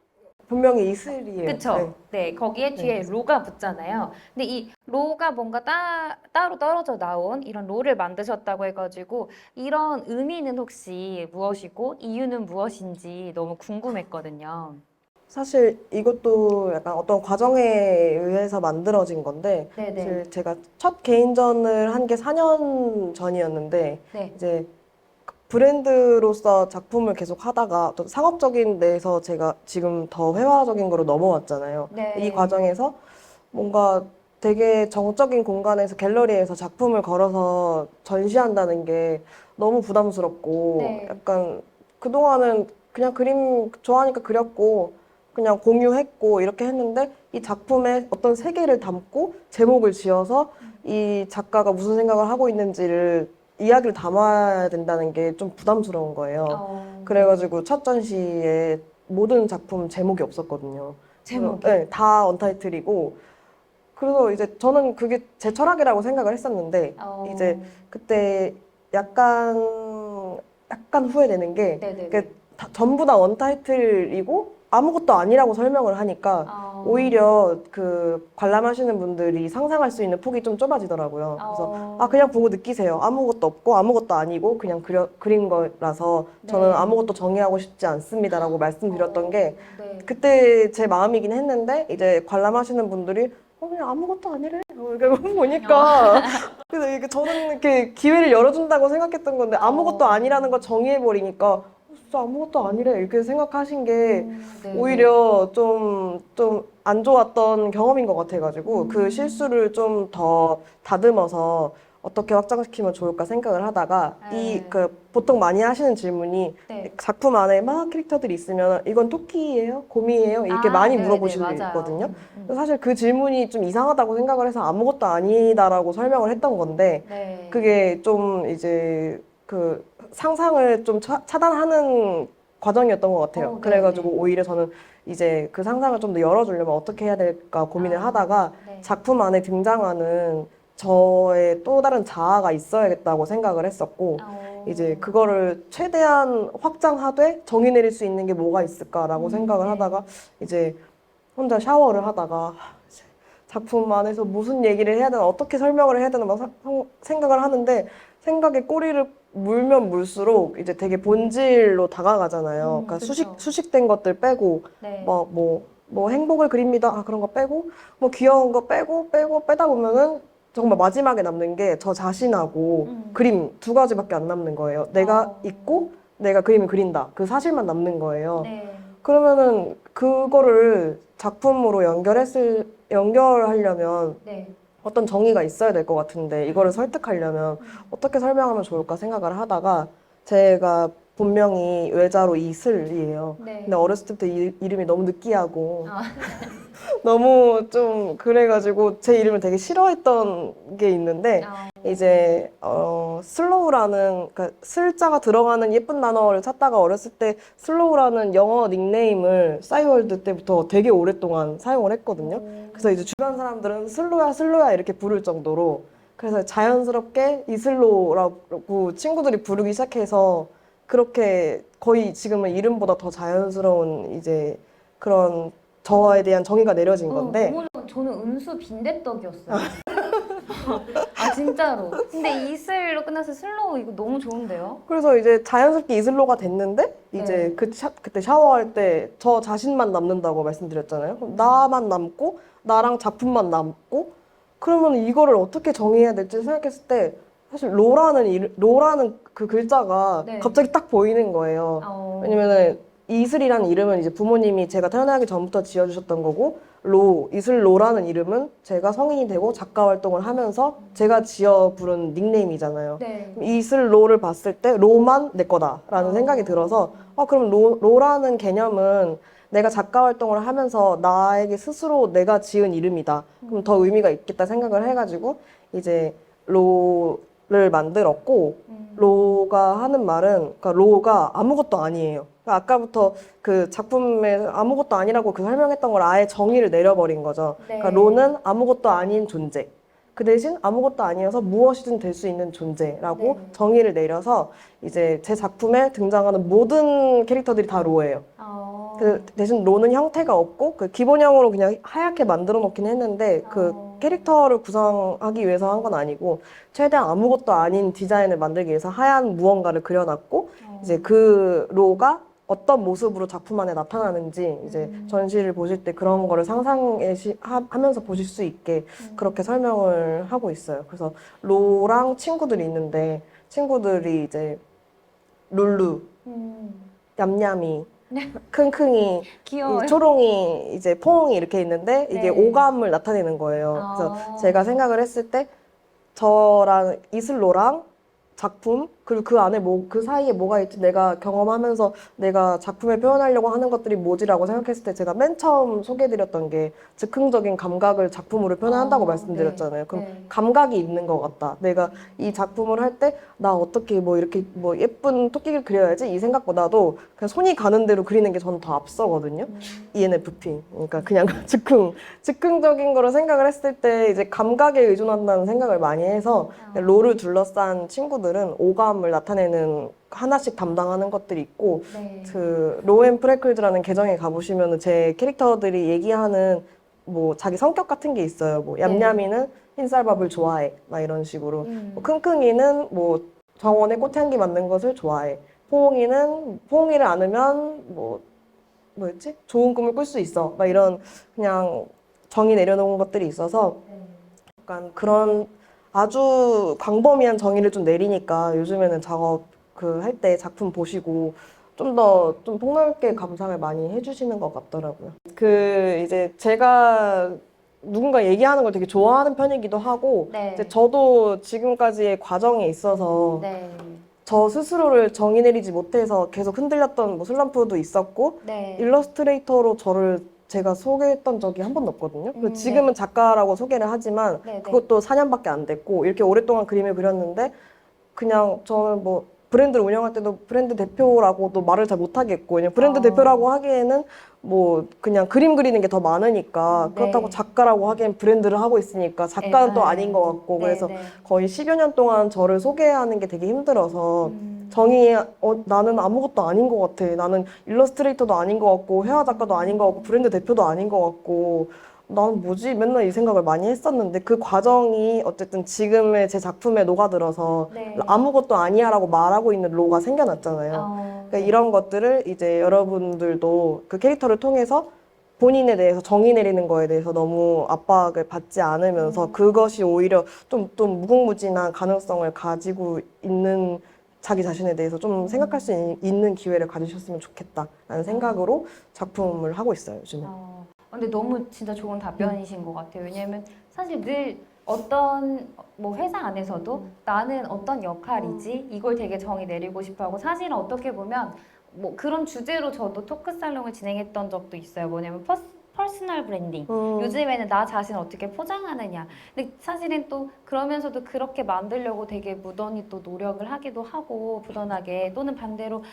분명히 이슬이에요. 그쵸? 네, 거기에 뒤에 로가 붙잖아요. 근데 이 로가 뭔가 따로 떨어져 나온 이런 로를 만드셨다고 해가지고 이런 의미는 혹시 무엇이고 이유는 무엇인지 너무 궁금했거든요. 사실 이것도 약간 어떤 과정에 의해서 만들어진 건데 네네. 사실 제가 첫 개인전을 한 게 4년 전이었는데 네. 이제 브랜드로서 작품을 계속 하다가 또 상업적인 데에서 제가 지금 더 회화적인 거로 넘어왔잖아요. 네. 이 과정에서 뭔가 되게 정적인 공간에서 갤러리에서 작품을 걸어서 전시한다는 게 너무 부담스럽고 네. 약간 그동안은 그냥 그림 좋아하니까 그렸고 그냥 공유했고 이렇게 했는데 이 작품에 어떤 세계를 담고 제목을 지어서 이 작가가 무슨 생각을 하고 있는지를 이야기를 담아야 된다는 게 좀 부담스러운 거예요. 그래가지고 첫 전시에 모든 작품 제목이 없었거든요. 제목이? 네, 다 언타이틀이고 그래서 이제 저는 그게 제 철학이라고 생각을 했었는데 이제 그때 약간 후회되는 게 네네네. 전부 다 원타이틀이고 아무것도 아니라고 설명을 하니까 오히려 그 관람하시는 분들이 상상할 수 있는 폭이 좀 좁아지더라고요. 그래서 그냥 보고 느끼세요. 아무것도 없고 아무것도 아니고 그냥 그린 거라서 저는 아무것도 정의하고 싶지 않습니다라고 말씀드렸던 게 그때 제 마음이긴 했는데 이제 관람하시는 분들이 그냥 아무것도 아니래. 이렇게 보니까 그래서 이게 저는 이렇게 기회를 열어준다고 생각했던 건데 아무것도 아니라는 걸 정의해버리니까 진짜 아무것도 아니래 이렇게 생각하신 게 오히려 좀 안 좋았던 경험인 것 같아가지고 그 실수를 좀 더 다듬어서 어떻게 확장시키면 좋을까 생각을 하다가 네. 보통 많이 하시는 질문이 네. 작품 안에 막 캐릭터들이 있으면 이건 토끼예요? 곰이에요? 이렇게 아, 많이 네네, 물어보시거든요. 맞아요. 사실 그 질문이 좀 이상하다고 생각을 해서 아무것도 아니다라고 설명을 했던 건데 네. 그게 좀 이제 그 상상을 좀 차단하는 과정이었던 것 같아요. 네, 그래가지고 네. 오히려 저는 이제 그 상상을 좀 더 열어주려면 어떻게 해야 될까 고민을 하다가 네. 작품 안에 등장하는 저의 또 다른 자아가 있어야겠다고 생각을 했었고 이제 그거를 최대한 확장하되 정의 내릴 수 있는 게 뭐가 있을까라고 생각을 네. 하다가 이제 혼자 샤워를 하다가 이제 작품 안에서 무슨 얘기를 해야 되나 어떻게 설명을 해야 되나 막 생각을 하는데 생각에 꼬리를 물면 물수록 이제 되게 본질로 다가가잖아요. 그러니까 그쵸. 수식된 것들 빼고 네. 뭐 행복을 그립니다. 아, 그런 거 빼고 뭐 귀여운 거 빼고 빼다 보면은 정말 마지막에 남는 게 저 자신하고 그림 두 가지밖에 안 남는 거예요. 내가 있고 내가 그림을 그린다. 그 사실만 남는 거예요. 네. 그러면은 그거를 작품으로 연결하려면 네. 어떤 정의가 있어야 될 것 같은데 이거를 설득하려면 어떻게 설명하면 좋을까 생각을 하다가 제가 본명이 외자로 이슬이에요. 네. 근데 어렸을 때부터 이름이 너무 느끼하고 아. 너무 좀 그래가지고 제 이름을 되게 싫어했던 게 있는데 이제 슬로우라는 그러니까 슬자가 들어가는 예쁜 단어를 찾다가 어렸을 때 슬로우라는 영어 닉네임을 싸이월드 때부터 되게 오랫동안 사용을 했거든요. 그래서 이제 주변 사람들은 슬로야 슬로야 이렇게 부를 정도로 그래서 자연스럽게 이슬로라고 친구들이 부르기 시작해서 그렇게 거의 지금은 이름보다 더 자연스러운 이제 그런 저에 대한 정의가 내려진 건데 너무 저는 은수 빈대떡이었어요. 아 진짜로. 근데 이슬로 끝나서 슬로우 이거 너무 좋은데요? 그래서 이제 자연스럽게 이슬로가 됐는데 이제 그때 샤워할 때 저 자신만 남는다고 말씀드렸잖아요. 그럼 나만 남고 나랑 작품만 남고 그러면 이거를 어떻게 정의해야 될지 생각했을 때 사실 로라는 그 글자가 네. 갑자기 딱 보이는 거예요. 왜냐면은 이슬이라는 이름은 이제 부모님이 제가 태어나기 전부터 지어주셨던 거고 이슬로라는 이름은 제가 성인이 되고 작가 활동을 하면서 제가 지어 부른 닉네임이잖아요. 네. 그럼 이슬로를 봤을 때 로만 내 거다라는 생각이 들어서 그럼 로라는 개념은 내가 작가 활동을 하면서 나에게 스스로 내가 지은 이름이다. 그럼 더 의미가 있겠다 생각을 해가지고 이제 로를 만들었고 로가 하는 말은 그러니까 로가 아무것도 아니에요. 그러니까 아까부터 그 작품에 아무것도 아니라고 그 설명했던 걸 아예 정의를 내려버린 거죠. 그러니까 로는 아무것도 아닌 존재. 그 대신 아무것도 아니어서 무엇이든 될 수 있는 존재라고 정의를 내려서 이제 제 작품에 등장하는 모든 캐릭터들이 다 로예요. 그 대신 로는 형태가 없고 그 기본형으로 그냥 하얗게 만들어 놓긴 했는데 그 캐릭터를 구성하기 위해서 한 건 아니고 최대한 아무것도 아닌 디자인을 만들기 위해서 하얀 무언가를 그려놨고 이제 그 로가 어떤 모습으로 작품 안에 나타나는지 이제 전시를 보실 때 그런 거를 하면서 보실 수 있게 그렇게 설명을 하고 있어요. 그래서 로랑 친구들이 있는데 친구들이 이제 룰루, 얌얌이, 킁킁이, 귀여워요. 초롱이, 이제 포옹이 이렇게 있는데 이게 네. 오감을 나타내는 거예요. 그래서 제가 생각을 했을 때 저랑 이슬로랑 작품 그리고 그 안에 그 사이에 뭐가 있지 내가 경험하면서 내가 작품에 표현하려고 하는 것들이 뭐지라고 생각했을 때 제가 맨 처음 소개해드렸던 게 즉흥적인 감각을 작품으로 표현한다고 말씀드렸잖아요. 그럼 감각이 있는 것 같다. 내가 이 작품을 할 때 나 어떻게 뭐 이렇게 뭐 예쁜 토끼를 그려야지 이 생각보다도 그냥 손이 가는 대로 그리는 게 저는 더 앞서거든요. ENFP. 그러니까 그냥 즉흥적인 거로 생각을 했을 때 이제 감각에 의존한다는 생각을 많이 해서 롤을 둘러싼 친구들은 오감을 나타내는 하나씩 담당하는 것들이 있고 그 로앤 프레클즈라는 계정에 가보시면 제 캐릭터들이 얘기하는 뭐 자기 성격 같은 게 있어요. 뭐 얌얌이는 흰쌀밥을 좋아해 막 이런 식으로 뭐 킁킁이는 뭐 정원에 꽃향기 맡는 것을 좋아해. 포옹이를 안으면 뭐였지? 좋은 꿈을 꿀 수 있어. 막 이런 그냥 정의 내려놓은 것들이 있어서 약간 그런 아주 광범위한 정의를 좀 내리니까 요즘에는 작업 할 때 작품 보시고 좀 폭넓게 감상을 많이 해주시는 것 같더라고요. 이제 제가 누군가 얘기하는 걸 되게 좋아하는 편이기도 하고 네. 이제 저도 지금까지의 과정에 있어서 네. 저 스스로를 정의 내리지 못해서 계속 흔들렸던 뭐 슬럼프도 있었고 네. 일러스트레이터로 저를 제가 소개했던 적이 한 번도 없거든요. 그 지금은 네. 작가라고 소개를 하지만 네, 네. 그것도 4년밖에 안 됐고 이렇게 오랫동안 그림을 그렸는데 그냥 저는 뭐 브랜드를 운영할 때도 브랜드 대표라고도 말을 잘 못하겠고 그냥 브랜드 대표라고 하기에는 뭐 그냥 그림 그리는 게 더 많으니까 네. 그렇다고 작가라고 하기엔 브랜드를 하고 있으니까 작가는 또 네. 아닌 것 같고 네, 그래서 네. 거의 10여 년 동안 저를 소개하는 게 되게 힘들어서 음. 나는 아무것도 아닌 것 같아. 나는 일러스트레이터도 아닌 것 같고 회화 작가도 아닌 것 같고 브랜드 대표도 아닌 것 같고 나는 뭐지? 맨날 이 생각을 많이 했었는데 그 과정이 어쨌든 지금의 제 작품에 녹아들어서 네. 아무것도 아니야라고 말하고 있는 로가 생겨났잖아요. 그러니까 네. 이런 것들을 이제 여러분들도 그 캐릭터를 통해서 본인에 대해서 정의 내리는 거에 대해서 너무 압박을 받지 않으면서 그것이 오히려 좀 무궁무진한 가능성을 가지고 있는 자기 자신에 대해서 좀 생각할 수 있는 기회를 가지셨으면 좋겠다라는 생각으로 작품을 하고 있어요, 요즘에. 근데 너무 진짜 좋은 답변이신 것 같아요. 왜냐면 사실 늘 어떤 뭐 회사 안에서도 나는 어떤 역할이지 이걸 되게 정의 내리고 싶어하고 사실은 어떻게 보면 뭐 그런 주제로 저도 토크 살롱을 진행했던 적도 있어요. 뭐냐면 퍼스널 브랜딩. 요즘에는 나 자신을 어떻게 포장하느냐. 근데 사실은 또 그러면서도 그렇게 만들려고 되게 무던히 또 노력을 하기도 하고 부단하게 또는 반대로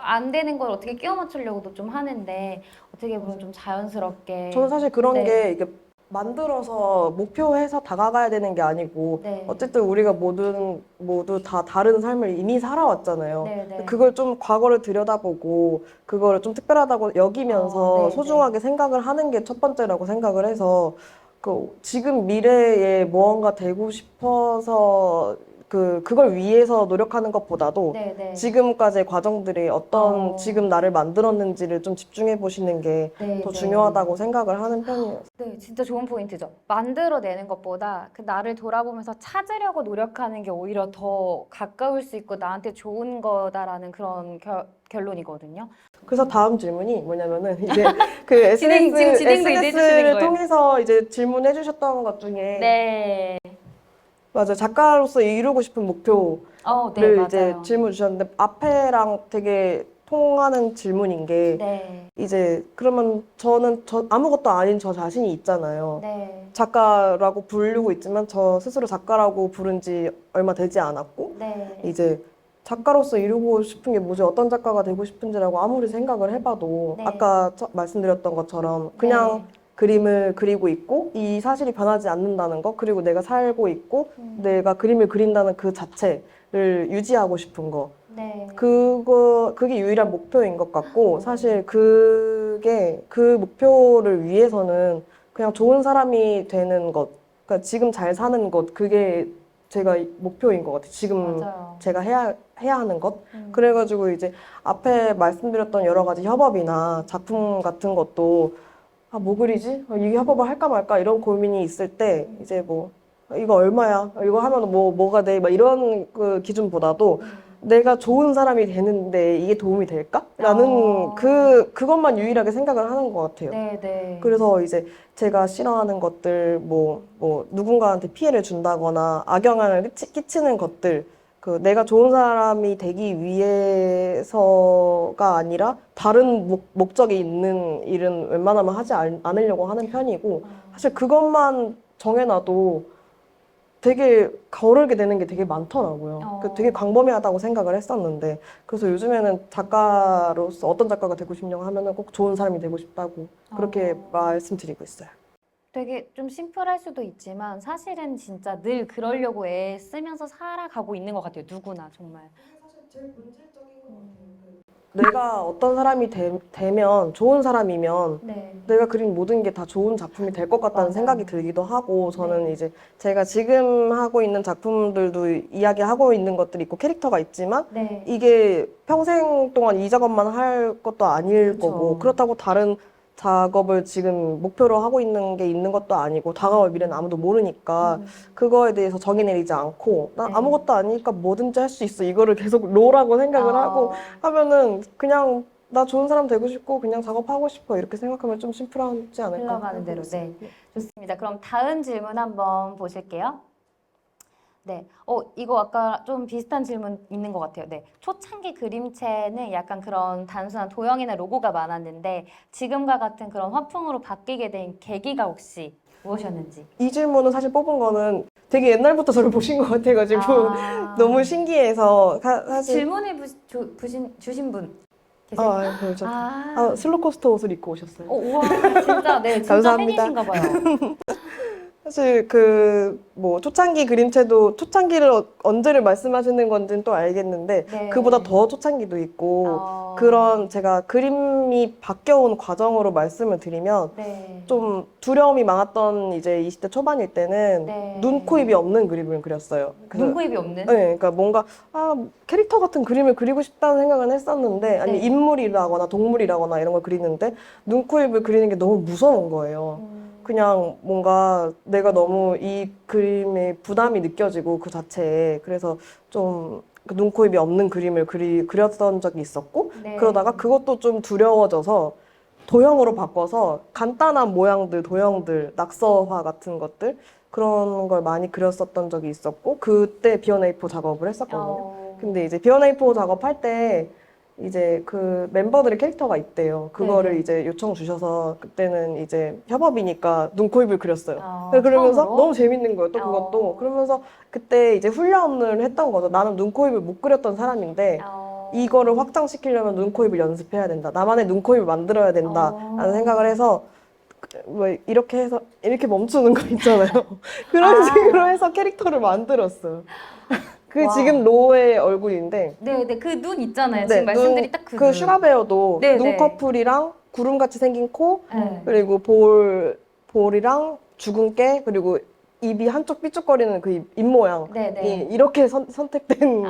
안 되는 걸 어떻게 끼워 맞추려고도 좀 하는데 어떻게 보면 좀 자연스럽게 저는 사실 그런 네. 게 이게 만들어서 목표해서 다가가야 되는 게 아니고 네. 어쨌든 우리가 모두 다 다른 삶을 이미 살아왔잖아요. 네, 네. 그걸 좀 과거를 들여다보고 그거를 좀 특별하다고 여기면서 네, 소중하게 생각을 하는 게 첫 번째라고 생각을 해서 그 지금 미래에 무언가 되고 싶어서 그걸 위해서 노력하는 것보다도 네, 네. 지금까지의 과정들이 어떤 지금 나를 만들었는지를 좀 집중해 보시는 게 네, 더 네. 중요하다고 생각을 하는 편이에요. 네, 진짜 좋은 포인트죠. 만들어내는 것보다 그 나를 돌아보면서 찾으려고 노력하는 게 오히려 더 가까울 수 있고 나한테 좋은 거다라는 그런 결론이거든요. 그래서 다음 질문이 뭐냐면은 이제 그 지금 진행도 이제 해주시는 SNS를 거예요. 통해서 이제 질문해 주셨던 것 중에 네. 맞아 작가로서 이루고 싶은 목표를 네, 이제 맞아요. 질문 주셨는데 앞에랑 되게 통하는 질문인 게 네. 이제 그러면 저는 아무것도 아닌 저 자신이 있잖아요. 네. 작가라고 부르고 있지만 저 스스로 작가라고 부른 지 얼마 되지 않았고 네. 이제 작가로서 이루고 싶은 게 뭐지 어떤 작가가 되고 싶은지라고 아무리 생각을 해봐도 네. 아까 말씀드렸던 것처럼 그냥 그림을 그리고 있고 이 사실이 변하지 않는다는 거 그리고 내가 살고 있고 내가 그림을 그린다는 그 자체를 유지하고 싶은 거 네. 그게 유일한 목표인 것 같고, 사실 그 목표를 위해서는 그냥 좋은 사람이 되는 것, 그러니까 지금 잘 사는 것, 그게 제가 목표인 것 같아요. 지금 맞아요. 제가 해야 하는 것. 그래가지고 이제 앞에 말씀드렸던 여러 가지 협업이나 작품 같은 것도, 뭐 그리지? 이 협업을 할까 말까 이런 고민이 있을 때, 이제 뭐, 이거 얼마야? 이거 하면 뭐가 돼? 막 이런 그 기준보다도 내가 좋은 사람이 되는데 이게 도움이 될까? 라는 그것만 유일하게 생각을 하는 것 같아요. 네, 네. 그래서 이제 제가 싫어하는 것들, 누군가한테 피해를 준다거나 악영향을 끼치는 것들, 내가 좋은 사람이 되기 위해서가 아니라 다른 목적이 있는 일은 웬만하면 하지 않으려고 하는 편이고, 사실 그것만 정해놔도 되게 거르게 되는 게 되게 많더라고요. 되게 광범위하다고 생각을 했었는데, 그래서 요즘에는 작가로서 어떤 작가가 되고 싶냐고 하면은 꼭 좋은 사람이 되고 싶다고 그렇게 말씀드리고 있어요. 되게 좀 심플할 수도 있지만 사실은 진짜 늘 그러려고 애 쓰면서 살아가고 있는 것 같아요. 누구나 정말. 사실 제일 본질적인 것 같아요. 내가 어떤 사람이 되면 좋은 사람이면 네. 내가 그린 모든 게 다 좋은 작품이 될 것 같다는 맞아요. 생각이 들기도 하고 저는 네. 이제 제가 지금 하고 있는 작품들도 이야기하고 있는 것들이 있고 캐릭터가 있지만 네. 이게 평생 동안 이 작업만 할 것도 아닐 그쵸. 거고 그렇다고 다른 작업을 지금 목표로 하고 있는 게 있는 것도 아니고 다가올 미래는 아무도 모르니까 그거에 대해서 정의 내리지 않고 난 아무것도 아니니까 뭐든지 할 수 있어 이거를 계속 로라고 생각을 하고 하면은 그냥 나 좋은 사람 되고 싶고 그냥 작업하고 싶어 이렇게 생각하면 좀 심플하지 않을까. 흘러가는 대로. 네. 좋습니다. 그럼 다음 질문 한번 보실게요. 네. 이거 아까 좀 비슷한 질문 있는 것 같아요. 네. 초창기 그림체는 약간 그런 단순한 도형이나 로고가 많았는데 지금과 같은 그런 화풍으로 바뀌게 된 계기가 혹시 무엇이었는지. 이 질문은 사실 뽑은 거는 되게 옛날부터 저를 보신 것 같아가지고 너무 신기해서 사실 질문을 주신 분 계세요? 그렇죠. 아, 슬로코스터 옷을 입고 오셨어요. 우와, 진짜, 네, 진짜 감사합니다. 팬이신가 봐요. 사실 뭐 초창기 그림체도 초창기를 언제를 말씀하시는 건지는 또 알겠는데 네. 그보다 더 초창기도 있고 어, 그런 제가 그림이 바뀌어온 과정으로 말씀을 드리면 네. 좀 두려움이 많았던 이제 20대 초반일 때는 네. 눈, 코, 입이 없는 그림을 그렸어요. 그래서 눈, 코, 입이 없는? 네, 그러니까 뭔가 캐릭터 같은 그림을 그리고 싶다는 생각은 했었는데 아니 네. 인물이라거나 동물이라거나 이런 걸 그리는데 눈, 코, 입을 그리는 게 너무 무서운 거예요. 그냥 뭔가 내가 너무 이 그림에 부담이 느껴지고 그 자체에 그래서 좀 눈, 코, 입이 없는 그림을 그렸던 적이 있었고 네. 그러다가 그것도 좀 두려워져서 도형으로 바꿔서 간단한 모양들, 도형들, 낙서화 같은 것들 그런 걸 많이 그렸었던 적이 있었고 그때 B1A4 작업을 했었거든요. 근데 이제 B1A4 작업할 때 이제 그 멤버들의 캐릭터가 있대요. 그거를 네네. 이제 요청 주셔서 그때는 이제 협업이니까 눈, 코, 입을 그렸어요. 네, 그러면서 처음으로? 너무 재밌는 거예요. 또 그것도. 그러면서 그때 이제 훈련을 했던 거죠. 나는 눈, 코, 입을 못 그렸던 사람인데 이거를 확장시키려면 눈, 코, 입을 연습해야 된다. 나만의 눈, 코, 입을 만들어야 된다라는 생각을 해서 뭐 이렇게 해서 이렇게 멈추는 거 있잖아요. 그런 식으로 해서 캐릭터를 만들었어요. 그게 와. 지금 로의 얼굴인데 네, 네, 그 눈 있잖아요. 네, 지금 말씀드린 딱 그 그 눈. 슈가베어도 네, 네. 눈꺼풀이랑 구름같이 생긴 코 네. 그리고 볼이랑 죽은 깨 그리고 입이 한쪽 삐죽거리는 그 입 모양이 네, 네. 이렇게 선택된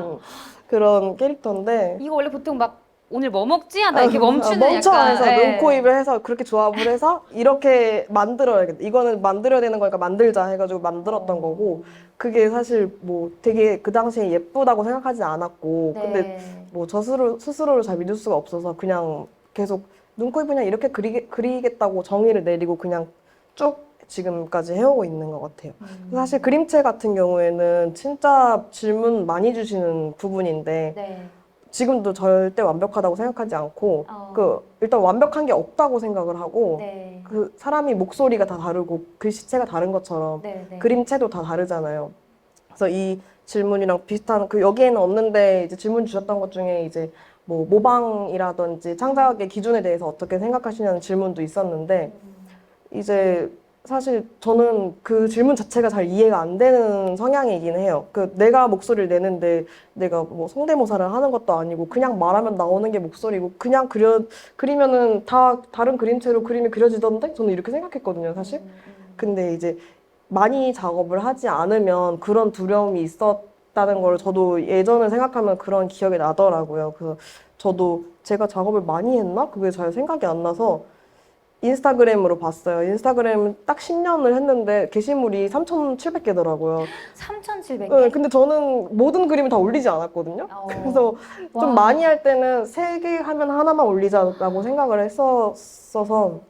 그런 캐릭터인데 이거 원래 보통 막 오늘 뭐 먹지 하다 이렇게 멈추는 멈춰서 약간 눈, 코, 입을 해서 그렇게 조합을 해서 이렇게 만들어야겠다. 이거는 만들어야 되는 거니까 만들자 해가지고 만들었던 거고 그게 사실 뭐 되게 그 당시에 예쁘다고 생각하지 않았고 네. 근데 뭐 스스로를 잘 믿을 수가 없어서 그냥 계속 눈, 코, 입 그냥 이렇게 그리겠다고 정의를 내리고 그냥 쭉 지금까지 해오고 있는 것 같아요. 사실 그림체 같은 경우에는 진짜 질문 많이 주시는 부분인데 네. 지금도 절대 완벽하다고 생각하지 않고 일단 완벽한 게 없다고 생각을 하고 네. 그 사람이 목소리가 다 다르고 글씨체가 다른 것처럼 네, 네. 그림체도 다 다르잖아요. 그래서 이 질문이랑 비슷한 여기에는 없는데 이제 질문 주셨던 것 중에 이제 뭐 모방이라든지 창작의 기준에 대해서 어떻게 생각하시냐는 질문도 있었는데 이제 사실 저는 그 질문 자체가 잘 이해가 안 되는 성향이긴 해요. 내가 목소리를 내는데 내가 뭐 성대모사를 하는 것도 아니고 그냥 말하면 나오는 게 목소리고 그냥 그리면은 다 다른 그림체로 그림이 그려지던데? 저는 이렇게 생각했거든요, 사실. 근데 이제 많이 작업을 하지 않으면 그런 두려움이 있었다는 걸 저도 예전을 생각하면 그런 기억이 나더라고요. 그래서 저도 제가 작업을 많이 했나? 그게 잘 생각이 안 나서 인스타그램으로 봤어요. 인스타그램 딱 10년을 했는데 게시물이 3,700개더라고요. 3,700개? 네, 근데 저는 모든 그림을 다 올리지 않았거든요. 그래서 좀 많이 할 때는 3개 하면 하나만 올리자라고 생각을 했었어서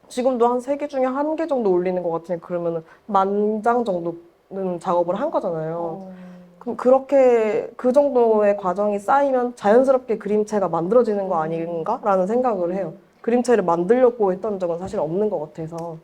지금도 한 3개 중에 1개 정도 올리는 것 같으니까 그러면 10,000장 정도는 작업을 한 거잖아요. 그럼 그렇게 그 정도의 과정이 쌓이면 자연스럽게 그림체가 만들어지는 거 아닌가라는 생각을 해요. 그림체를 만들려고 했던 적은 사실 없는 것 같아서.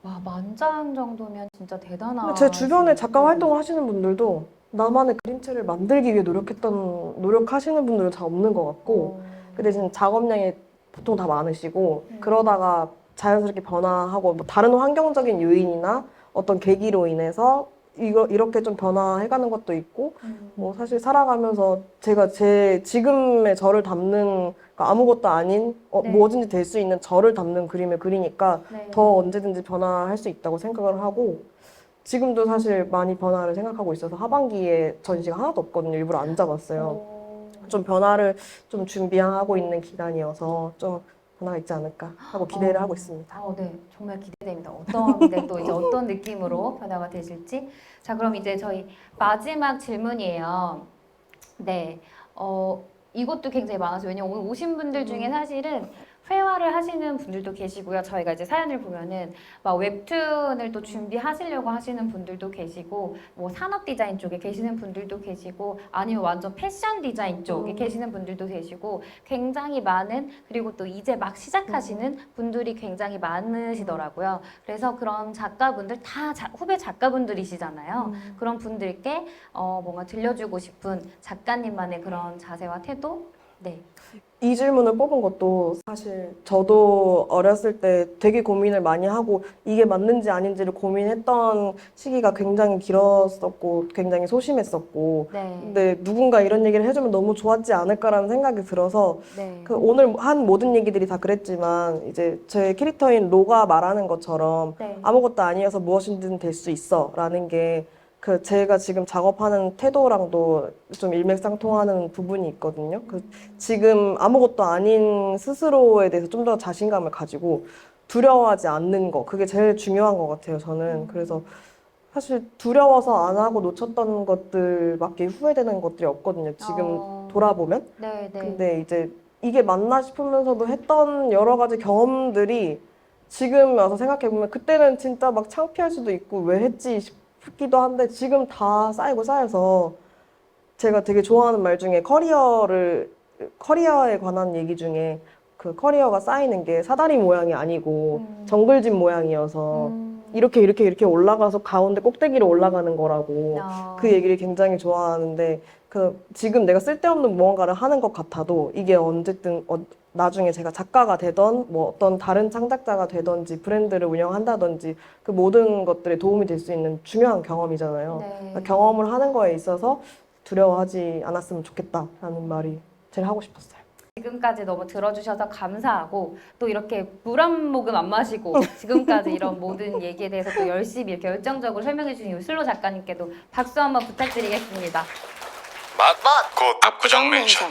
와, 10,000장 정도면 진짜 대단하다. 근데 제 주변에 작가 활동을 하시는 분들도 나만의 그림체를 만들기 위해 노력하시는 분들은 잘 없는 것 같고, 그 대신 작업량이 보통 다 많으시고, 그러다가 자연스럽게 변화하고, 뭐 다른 환경적인 요인이나 어떤 계기로 인해서 이렇게 좀 변화해가는 것도 있고, 뭐 사실 살아가면서 제가 제 지금의 저를 담는 그러니까 아무것도 아닌 네. 뭐든지 될 수 있는 저를 담는 그림을 그리니까 네. 더 언제든지 변화할 수 있다고 생각을 하고 지금도 사실 많이 변화를 생각하고 있어서 하반기에 전시가 하나도 없거든요. 일부러 안 잡았어요. 좀 변화를 좀 준비하고 있는 기간이어서 좀 변화가 있지 않을까 하고 기대를 하고 있습니다. 네, 정말 기대됩니다. 또 이제 어떤 느낌으로 변화가 되실지. 자, 그럼 이제 저희 마지막 질문이에요. 네, 이것도 굉장히 많아서 왜냐면 오늘 오신 분들 중에 사실은 회화를 하시는 분들도 계시고요. 저희가 이제 사연을 보면은 막 웹툰을 또 준비하시려고 하시는 분들도 계시고 뭐 산업 디자인 쪽에 계시는 분들도 계시고 아니면 완전 패션 디자인 쪽에 계시는 분들도 계시고 굉장히 많은 그리고 또 이제 막 시작하시는 분들이 굉장히 많으시더라고요. 그래서 그런 작가분들 다 후배 작가분들이시잖아요. 그런 분들께 뭔가 들려주고 싶은 작가님만의 그런 자세와 태도 네. 이 질문을 뽑은 것도 사실 저도 어렸을 때 되게 고민을 많이 하고 이게 맞는지 아닌지를 고민했던 시기가 굉장히 길었었고 굉장히 소심했었고 네. 근데 누군가 이런 얘기를 해주면 너무 좋았지 않을까라는 생각이 들어서 네. 그 오늘 한 모든 얘기들이 다 그랬지만 이제 제 캐릭터인 로가 말하는 것처럼 네. 아무것도 아니어서 무엇이든 될 수 있어 라는 게 그 제가 지금 작업하는 태도랑도 좀 일맥상통하는 부분이 있거든요. 그 지금 아무것도 아닌 스스로에 대해서 좀 더 자신감을 가지고 두려워하지 않는 거 그게 제일 중요한 것 같아요. 저는 그래서 사실 두려워서 안 하고 놓쳤던 것들밖에 후회되는 것들이 없거든요. 지금 돌아보면. 네, 네. 근데 이제 이게 맞나 싶으면서도 했던 여러 가지 경험들이 지금 와서 생각해보면 그때는 진짜 막 창피할 수도 있고 왜 했지 싶기도 한데 지금 다 쌓이고 쌓여서 제가 되게 좋아하는 말 중에 커리어에 관한 얘기 중에 그 커리어가 쌓이는 게 사다리 모양이 아니고 정글짐 모양이어서 이렇게 올라가서 가운데 꼭대기로 올라가는 거라고 그 얘기를 굉장히 좋아하는데 그 지금 내가 쓸데없는 무언가를 하는 것 같아도 이게 어쨌든 나중에 제가 작가가 되던 뭐 어떤 다른 창작자가 되던지 브랜드를 운영한다든지 그 모든 것들에 도움이 될 수 있는 중요한 경험이잖아요. 네. 그러니까 경험을 하는 거에 있어서 두려워하지 않았으면 좋겠다라는 말이 제일 하고 싶었어요. 지금까지 너무 들어주셔서 감사하고 또 이렇게 물 한 모금 안 마시고 지금까지 이런 모든 얘기에 대해서 또 열심히 이렇게 열정적으로 설명해 주신 슬로 작가님께도 박수 한번 부탁드리겠습니다. 맛, 곧 압구정 멘션.